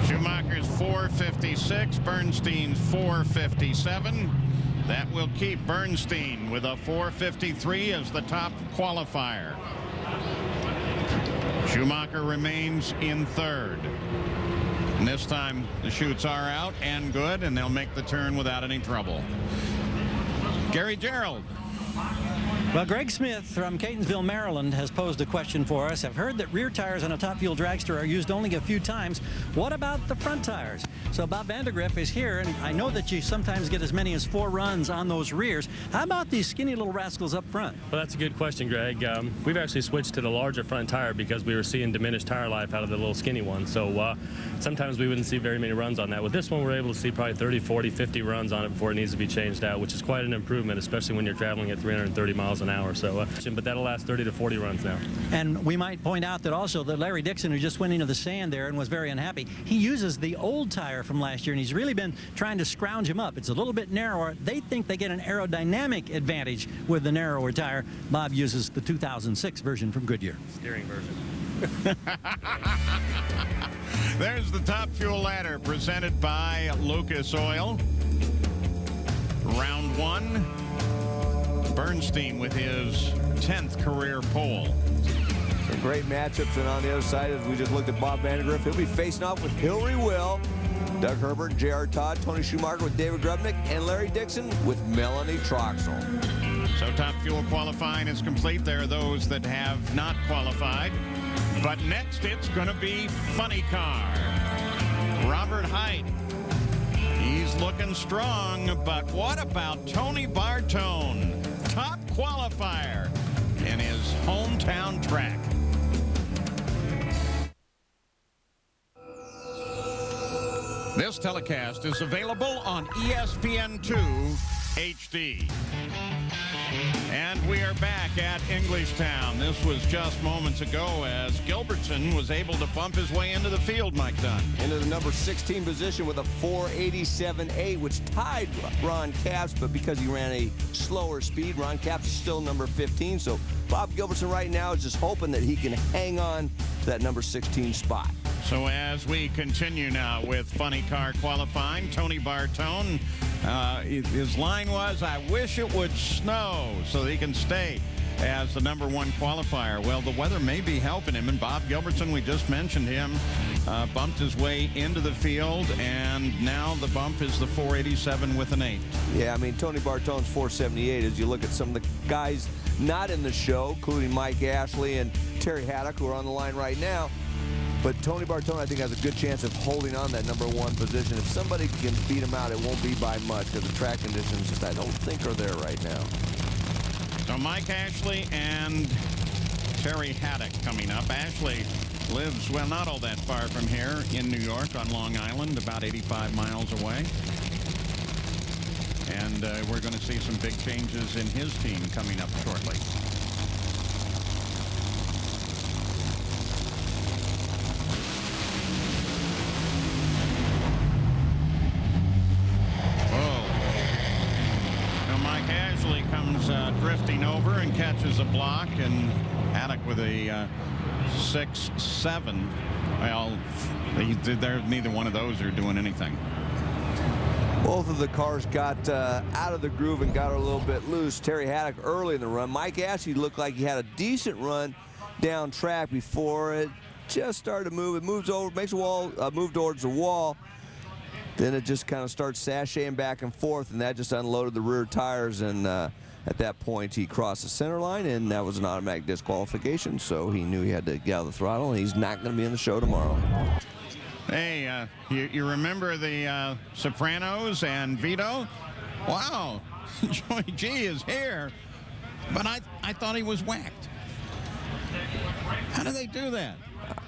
Schumacher's 456, Bernstein's 457. That will keep Bernstein with a 453 as the top qualifier. Schumacher remains in third. And this time the chutes are out and good, and they'll make the turn without any trouble. Gary Gerould. Well, Greg Smith from Catonsville, Maryland, has posed a question for us. I've heard that rear tires on a Top Fuel dragster are used only a few times. What about the front tires? So Bob Vandergriff is here, and I know that you sometimes get as many as 4 runs on those rears. How about these skinny little rascals up front? Well, that's a good question, Greg. We've actually switched to the larger front tire because we were seeing diminished tire life out of the little skinny one. So sometimes we wouldn't see very many runs on that. With this one, we're able to see probably 30, 40, 50 runs on it before it needs to be changed out, which is quite an improvement, especially when you're traveling at 330 miles an hour. So, but that'll last 30 to 40 runs now. And we might point out that also that Larry Dixon, who just went into the sand there and was very unhappy, he uses the old tire tire from last year, and he's really been trying to scrounge him up. It's a little bit narrower. They think they get an aerodynamic advantage with the narrower tire. Bob uses the 2006 version from Goodyear. Steering version. There's the Top Fuel ladder presented by Lucas Oil. Round one, Bernstein with his 10th career pole. Some great matchups, and on the other side, as we just looked at Bob Vandegrift, he'll be facing off with Hillary Will, Doug Herbert, J.R. Todd, Tony Schumacher with David Grubnick, and Larry Dixon with Melanie Troxel. So Top Fuel qualifying is complete. There are those that have not qualified. But next, it's going to be Funny Car. Robert Hight. He's looking strong, but what about Tony Bartone? Top qualifier in his hometown track. This telecast is available on ESPN2 HD. And we are back at Englishtown. This was just moments ago as Gilbertson was able to bump his way into the field, Mike Dunn. Into the number 16 position with a 487.8, which tied Ron Capps, but because he ran a slower speed, Ron Capps is still number 15. So Bob Gilbertson right now is just hoping that he can hang on to that number 16 spot. So as we continue now with Funny Car qualifying, Tony Bartone, his line was, I wish it would snow so that he can stay as the number one qualifier. Well, the weather may be helping him, and Bob Gilbertson, we just mentioned him, bumped his way into the field, and now the bump is the 487 with an 8. Yeah, I mean, Tony Bartone's 478, as you look at some of the guys not in the show, including Mike Ashley and Terry Haddock, who are on the line right now. But Tony Bartone, I think, has a good chance of holding on that number one position. If somebody can beat him out, it won't be by much, because the track conditions just, I don't think, are there right now. So Mike Ashley and Terry Haddock coming up. Ashley lives, well, not all that far from here in New York on Long Island, about 85 miles away. And we're going to see some big changes in his team coming up shortly. Drifting over and catches a block, and Haddock with a 6-7. Well, neither one of those are doing anything. Both of the cars got out of the groove and got a little bit loose. Terry Haddock early in the run. Mike Ashley looked like he had a decent run down track before it just started to move. It moves over, makes a wall, move towards the wall. Then it just kind of starts sashaying back and forth, and that just unloaded the rear tires, and at that point he crossed the center line, and that was an automatic disqualification, so he knew he had to get out of the throttle, and he's not going to be in the show tomorrow. Hey, you remember the Sopranos and Vito? Wow, Joey G is here, but I thought he was whacked. How do they do that?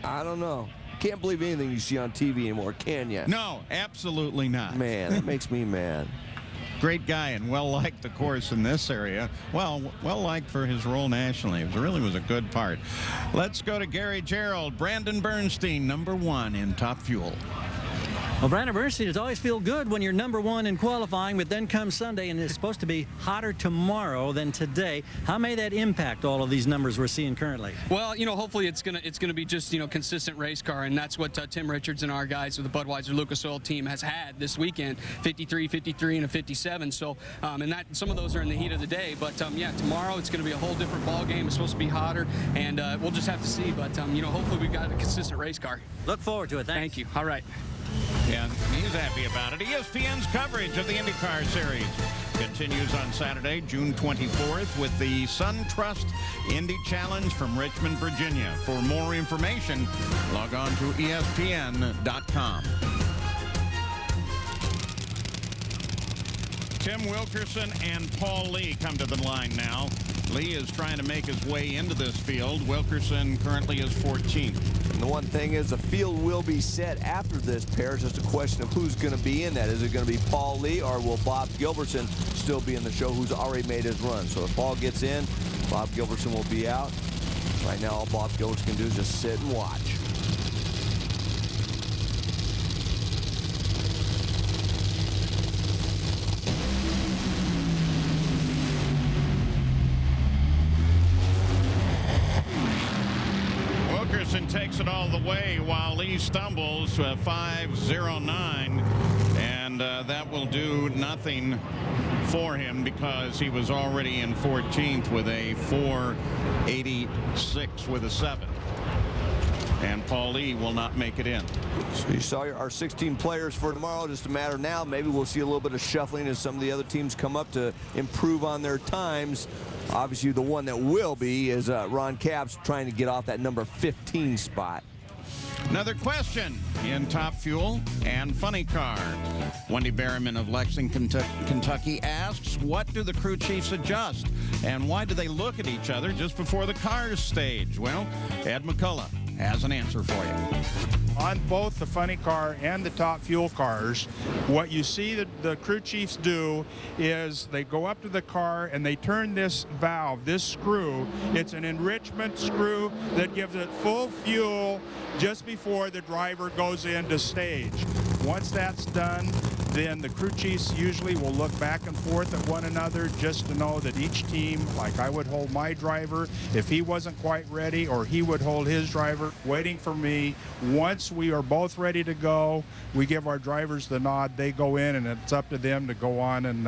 I don't know. Can't believe anything you see on TV anymore, can you? No, absolutely not. Man, that makes me mad. Great guy and well-liked, of course, in this area. Well-liked for his role nationally. It really was a good part. Let's go to Gary Gerould. Brandon Bernstein, number one in Top Fuel. Well, Brandon Bernstein, it always feel good when you're number one in qualifying, but then comes Sunday, and it's supposed to be hotter tomorrow than today. How may that impact all of these numbers we're seeing currently? Well, you know, hopefully it's gonna be just, you know, consistent race car, and that's what Tim Richards and our guys with the Budweiser Lucas Oil team has had this weekend. 53, 53, and a 57. So, and that some of those are in the heat of the day. But yeah, tomorrow it's going to be a whole different ball game. It's supposed to be hotter, and we'll just have to see. But you know, hopefully we've got a consistent race car. Look forward to it. Thanks. Thank you. All right. Yeah, he's happy about it. ESPN's coverage of the IndyCar Series continues on Saturday, June 24th, with the SunTrust Indy Challenge from Richmond, Virginia. For more information, log on to ESPN.com. Tim Wilkerson and Paul Lee come to the line now. Lee is trying to make his way into this field. Wilkerson currently is 14th. And the one thing is, the field will be set after this pair. It's just a question of who's going to be in that. Is it going to be Paul Lee, or will Bob Gilbertson still be in the show, who's already made his run? So if Paul gets in, Bob Gilbertson will be out. Right now, all Bob Gilbertson can do is just sit and watch. takes it all the way while Lee stumbles 5.09, and that will do nothing for him because he was already in 14th with a 4.86 with a 7. And Paul Lee will not make it in. So you saw our 16 players for tomorrow. Just a matter now, maybe we'll see a little bit of shuffling as some of the other teams come up to improve on their times. Obviously, the one that will be is Ron Capps trying to get off that number 15 spot. Another question in Top Fuel and Funny Car. Wendy Berryman of Lexington, Kentucky asks, what do the crew chiefs adjust? And why do they look at each other just before the cars stage? Well, Ed McCullough has an answer for you. On both the Funny Car and the Top Fuel cars, what you see the crew chiefs do is they go up to the car and they turn this valve, this screw. It's an enrichment screw that gives it full fuel just before the driver goes into stage. Once that's done, then the crew chiefs usually will look back and forth at one another just to know that each team, like I would hold my driver if he wasn't quite ready, or he would hold his driver waiting for me. Once we are both ready to go, we give our drivers the nod, they go in, and it's up to them to go on and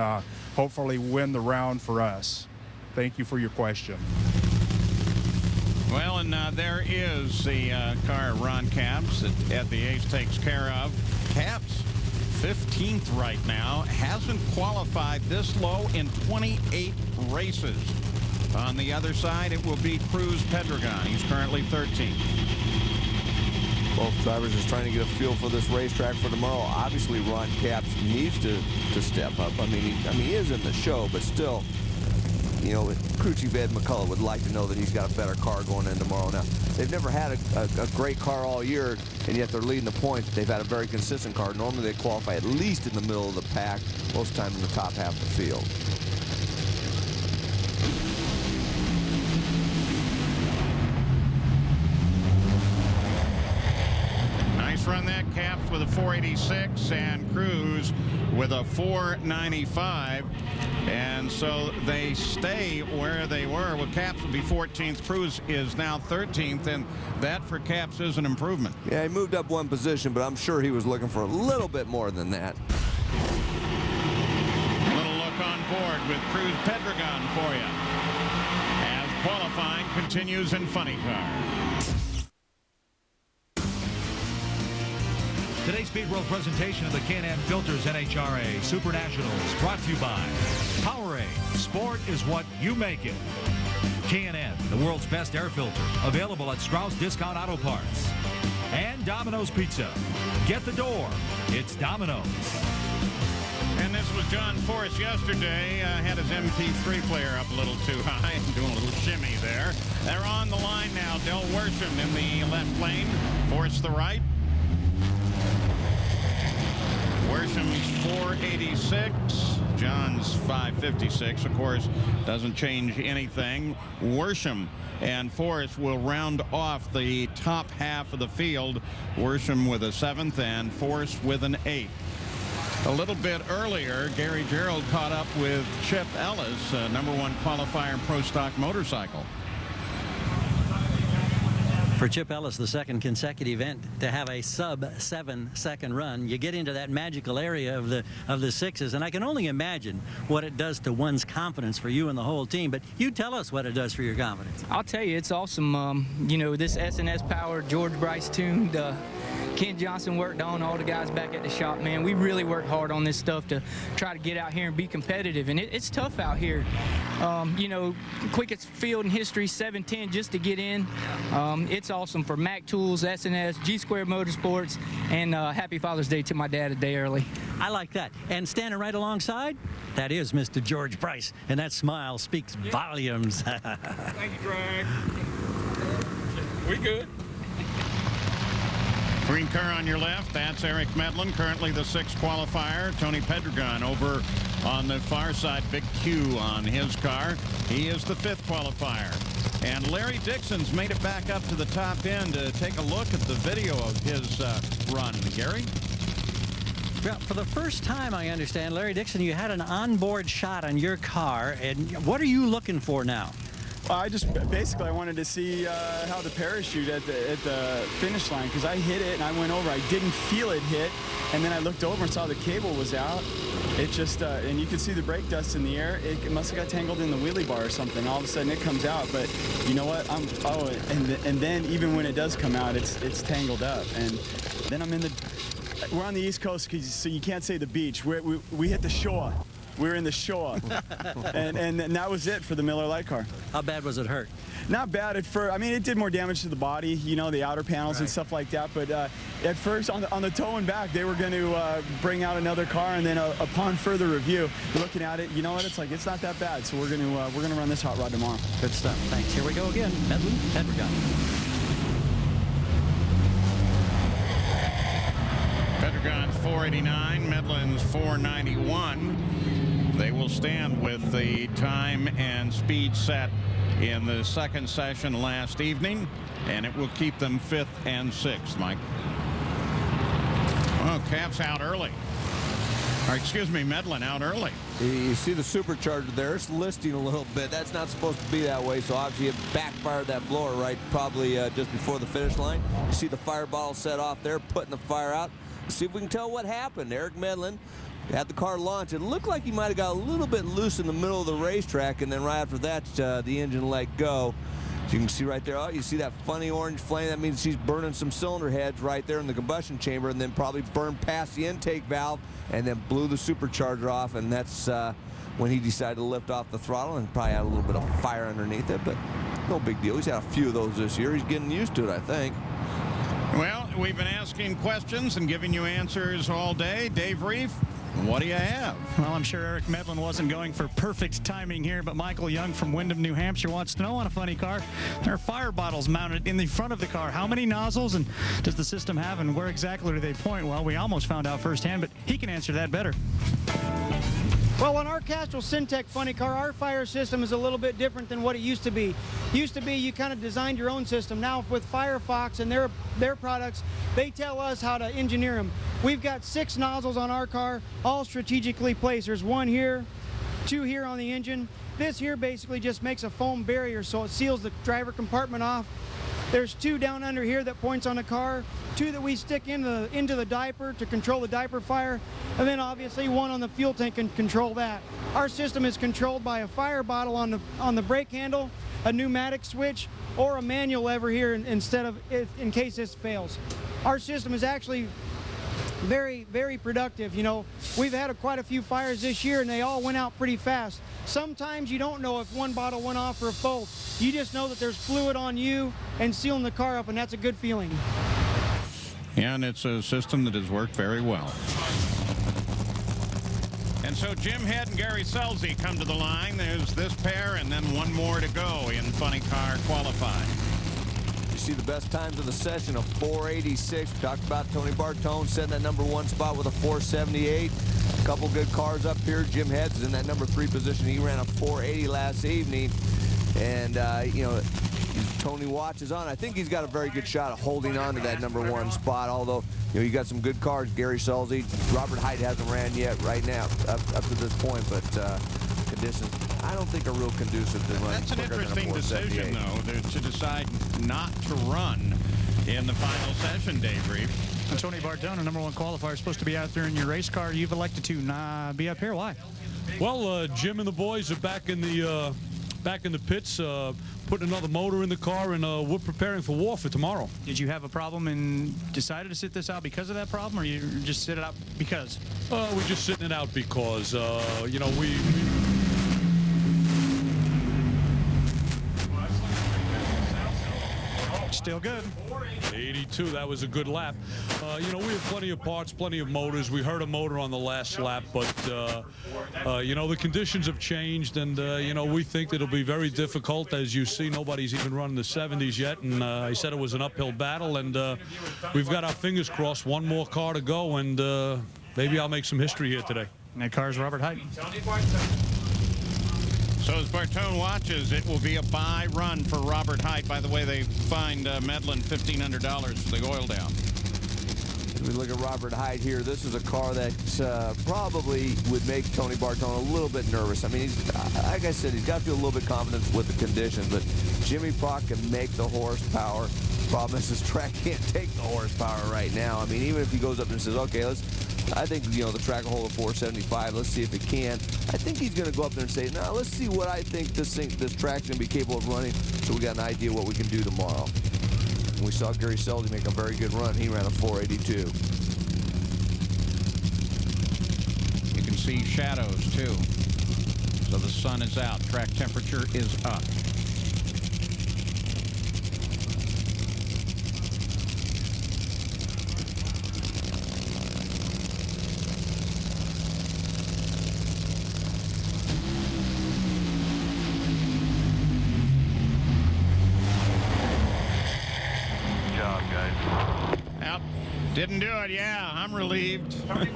hopefully win the round for us. Thank you for your question. Well, and there is the car Ron Capps that Ed the Ace takes care of. Capps, 15th right now, hasn't qualified this low in 28 races. On the other side, it will be Cruz Pedregon. He's currently 13th. Both drivers is trying to get a feel for this racetrack for tomorrow. Obviously, Ron Capps needs to step up. I mean, he is in the show, but still, you know, crew chief Ed McCullough would like to know that he's got a better car going in tomorrow. Now, they've never had a great car all year, and yet they're leading the points. They've had a very consistent car. Normally, they qualify at least in the middle of the pack, most of the time in the top half of the field. Run that, Capps with a 486 and Cruz with a 495, and so they stay where they were. Well, Capps will be 14th. Cruz is now 13th, and that for Capps is an improvement. Yeah, he moved up one position, but I'm sure he was looking for a little bit more than that. A little look on board with Cruz Pedregon for you as qualifying continues in Funny Car. Today's Speed World presentation of the Can-Am Filters NHRA Super Nationals brought to you by Powerade. Sport is what you make it. Can-Am, the world's best air filter, available at Strauss Discount Auto Parts. And Domino's Pizza. Get the door. It's Domino's. And this was John Force yesterday. Had his MP3 player up a little too high and doing a little shimmy there. They're on the line now. Del Worsham in the left lane. Force the right. Worsham's 486, John's 556. Of course, doesn't change anything. Worsham and Force will round off the top half of the field. Worsham with a 7th and Force with an 8th. A little bit earlier, Gary Gerould caught up with Chip Ellis, #1 qualifier in Pro Stock Motorcycle. For Chip Ellis, the second consecutive event to have a sub-7-second run, you get into that magical area of the sixes, and I can only imagine what it does to one's confidence for you and the whole team. But you tell us what it does for your confidence. I'll tell you, it's awesome. You know, this S&S powered George Bryce tuned. Ken Johnson worked on, all the guys back at the shop, man. We really worked hard on this stuff to try to get out here and be competitive, and it's tough out here. You know, quickest field in history, 7:10 just to get in. It's awesome for Mac Tools, S&S, G-Square Motorsports, and happy Father's Day to my dad a day early. I like that. And standing right alongside, that is Mr. George Bryce, and that smile speaks volumes. Thank you, Greg. We good. Green car on your left, that's Eric Medlin, currently the 6th qualifier. Tony Pedregon over on the far side, Big Q on his car. He is the 5th qualifier. And Larry Dixon's made it back up to the top end to take a look at the video of his run. Gary? Well, for the first time, I understand, Larry Dixon, you had an onboard shot on your car. And what are you looking for now? Well, I wanted to see how the parachute at the finish line, because I hit it and I went over. I didn't feel it hit, and then I looked over and saw the cable was out. It just, and you can see the brake dust in the air. It must have got tangled in the wheelie bar or something. All of a sudden it comes out, but you know what? And then even when it does come out, it's tangled up. And then we're on the East Coast, so you can't say the beach. We hit the shore. We were in the shore, and that was it for the Miller Lite car. How bad was it hurt? Not bad at first. I mean, it did more damage to the body, you know, the outer panels and stuff like that. But at first, on the toe and back, they were going to bring out another car, and then upon further review, looking at it, you know what? It's not that bad. So we're going to run this hot rod tomorrow. Good stuff. Thanks. Here we go again. Medlin, Pedregon. Pedregon's 489, Medlin's 491. They will stand with the time and speed set in the second session last evening, and it will keep them 5th and 6th, Mike. Oh, Cap's out early. Or excuse me, Medlin out early. You see the supercharger there. It's listing a little bit. That's not supposed to be that way, so obviously it backfired that blower right probably just before the finish line. You see the fire bottle set off there, putting the fire out. See if we can tell what happened. Eric Medlin had the car launch. It looked like he might have got a little bit loose in the middle of the racetrack, and then right after that, the engine let go. So you can see right there, you see that funny orange flame. That means he's burning some cylinder heads right there in the combustion chamber, and then probably burned past the intake valve and then blew the supercharger off, and that's when he decided to lift off the throttle and probably had a little bit of fire underneath it, but no big deal. He's had a few of those this year. He's getting used to it, I think. Well, we've been asking questions and giving you answers all day. Dave Reef, what do you have? Well, I'm sure Eric Medlin wasn't going for perfect timing here, but Michael Young from Windham, New Hampshire wants to know on a funny car, there are fire bottles mounted in the front of the car. How many nozzles and does the system have, and where exactly do they point? Well, we almost found out firsthand, but he can answer that better. Well, on our Castrol Syntec funny car, our fire system is a little bit different than what it used to be. Used to be you kind of designed your own system. Now with Firefox and their products, they tell us how to engineer them. We've got 6 nozzles on our car, all strategically placed. There's 1 here, 2 here on the engine. This here basically just makes a foam barrier, so it seals the driver compartment off. There's 2 down under here that points on the car, 2 that we stick into the diaper to control the diaper fire, and then obviously 1 on the fuel tank can control that. Our system is controlled by a fire bottle on the brake handle, a pneumatic switch, or a manual lever here in case this fails. Our system is actually very, very productive. You know, we've had quite a few fires this year, and they all went out pretty fast. Sometimes you don't know if 1 bottle went off or if both. You just know that there's fluid on you and sealing the car up, and that's a good feeling. And it's a system that has worked very well. And so Jim Head and Gary Scelzi come to the line. There's this pair and then 1 more to go in funny car qualifying. You see the best times of the session, a 486. We talked about Tony Bartone setting that #1 spot with a 478. A couple good cars up here. Jim Head's in that #3 position. He ran a 480 last evening. And, you know, Tony watches on. I think he's got a very good shot of holding on to that #1 spot, although, you know, you got some good cars. Gary Scelzi, Robert Hight hasn't ran yet right now, up to this point, but conditions, I don't think are real conducive to running. That's an interesting decision, though, to decide not to run in the final session, Dave Reef. And Tony Bartone, a #1 qualifier, supposed to be out there in your race car. You've elected to be up here. Why? Well, Jim and the boys are back in the pits, putting another motor in the car, and we're preparing for war for tomorrow. Did you have a problem and decided to sit this out because of that problem, or you just sit it out because? We're just sitting it out because, you know, we Still good. 82, that was a good lap. You know, we have plenty of parts, plenty of motors. We heard a motor on the last lap, but, you know, the conditions have changed, and, you know, we think that it'll be very difficult. As you see, nobody's even running the 70s yet, and I said it was an uphill battle, and we've got our fingers crossed. 1 more car to go, and maybe I'll make some history here today. And that car's Robert Hight. So as Bartone watches, it will be a bye run for Robert Hight. By the way, they fined Medlin $1,500 for the oil down. We look at Robert Hight here. This is a car that probably would make Tony Bartone a little bit nervous. I mean, he's, like I said, he's got to feel a little bit confident with the conditions, but Jimmy Prock can make the horsepower. Problem is, this track can't take the horsepower right now. I mean, even if he goes up and says, okay, I think, the track will hold a 475. Let's see if it can. I think he's going to go up there and say, no, let's see what I think this track's going to be capable of running, so we got an idea what we can do tomorrow. We saw Gary Seldy make a very good run. He ran a 482. You can see shadows, too. So the sun is out. Track temperature is up. Didn't do it, yeah. I'm relieved. You heard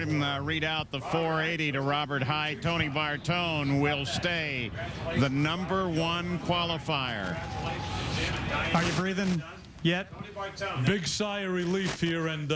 him read out the 480 to Robert Hight. Tony Bartone will stay the #1 qualifier. Are you breathing yet? Big sigh of relief here, and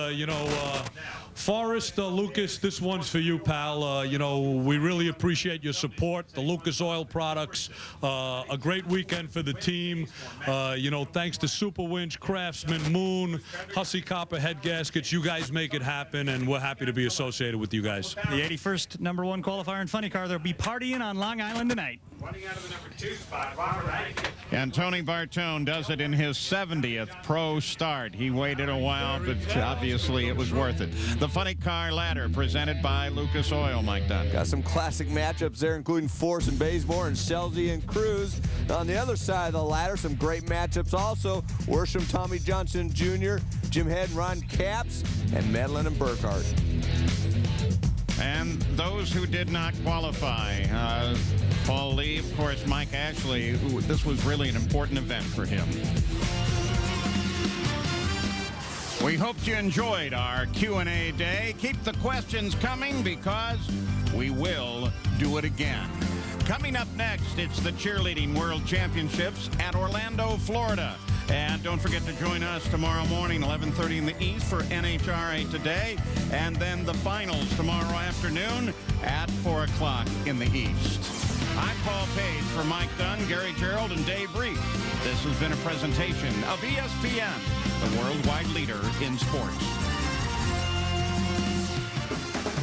Forrest, Lucas, this one's for you, pal. We really appreciate your support. The Lucas Oil products, a great weekend for the team. Thanks to Super Winch, Craftsman, Moon, Hussey Copper Head Gaskets. You guys make it happen, and we're happy to be associated with you guys. The 81st #1 qualifier in Funny Car. They'll be partying on Long Island tonight. Running out of the #2 spot, Robert Hight. And Tony Bartone does it in his 70th pro start. He waited a while, but obviously it was worth it. The Funny Car Ladder presented by Lucas Oil, Mike Dunn. Got some classic matchups there, including Force and Bazemore and Selzy and Cruz. On the other side of the ladder, some great matchups also. Worsham, Tommy Johnson Jr., Jim Head and Ron Capps, and Medlin and Burkhardt. And those who did not qualify, Paul Lee, of course, Mike Ashley, this was really an important event for him. We hope you enjoyed our Q&A day. Keep the questions coming because we will do it again. Coming up next, it's the Cheerleading World Championships at Orlando, Florida. And don't forget to join us tomorrow morning, 11:30 in the East for NHRA Today. And then the finals tomorrow afternoon at 4 o'clock in the East. I'm Paul Page for Mike Dunn, Gary Gerald, and Dave Reed. This has been a presentation of ESPN, the worldwide leader in sports.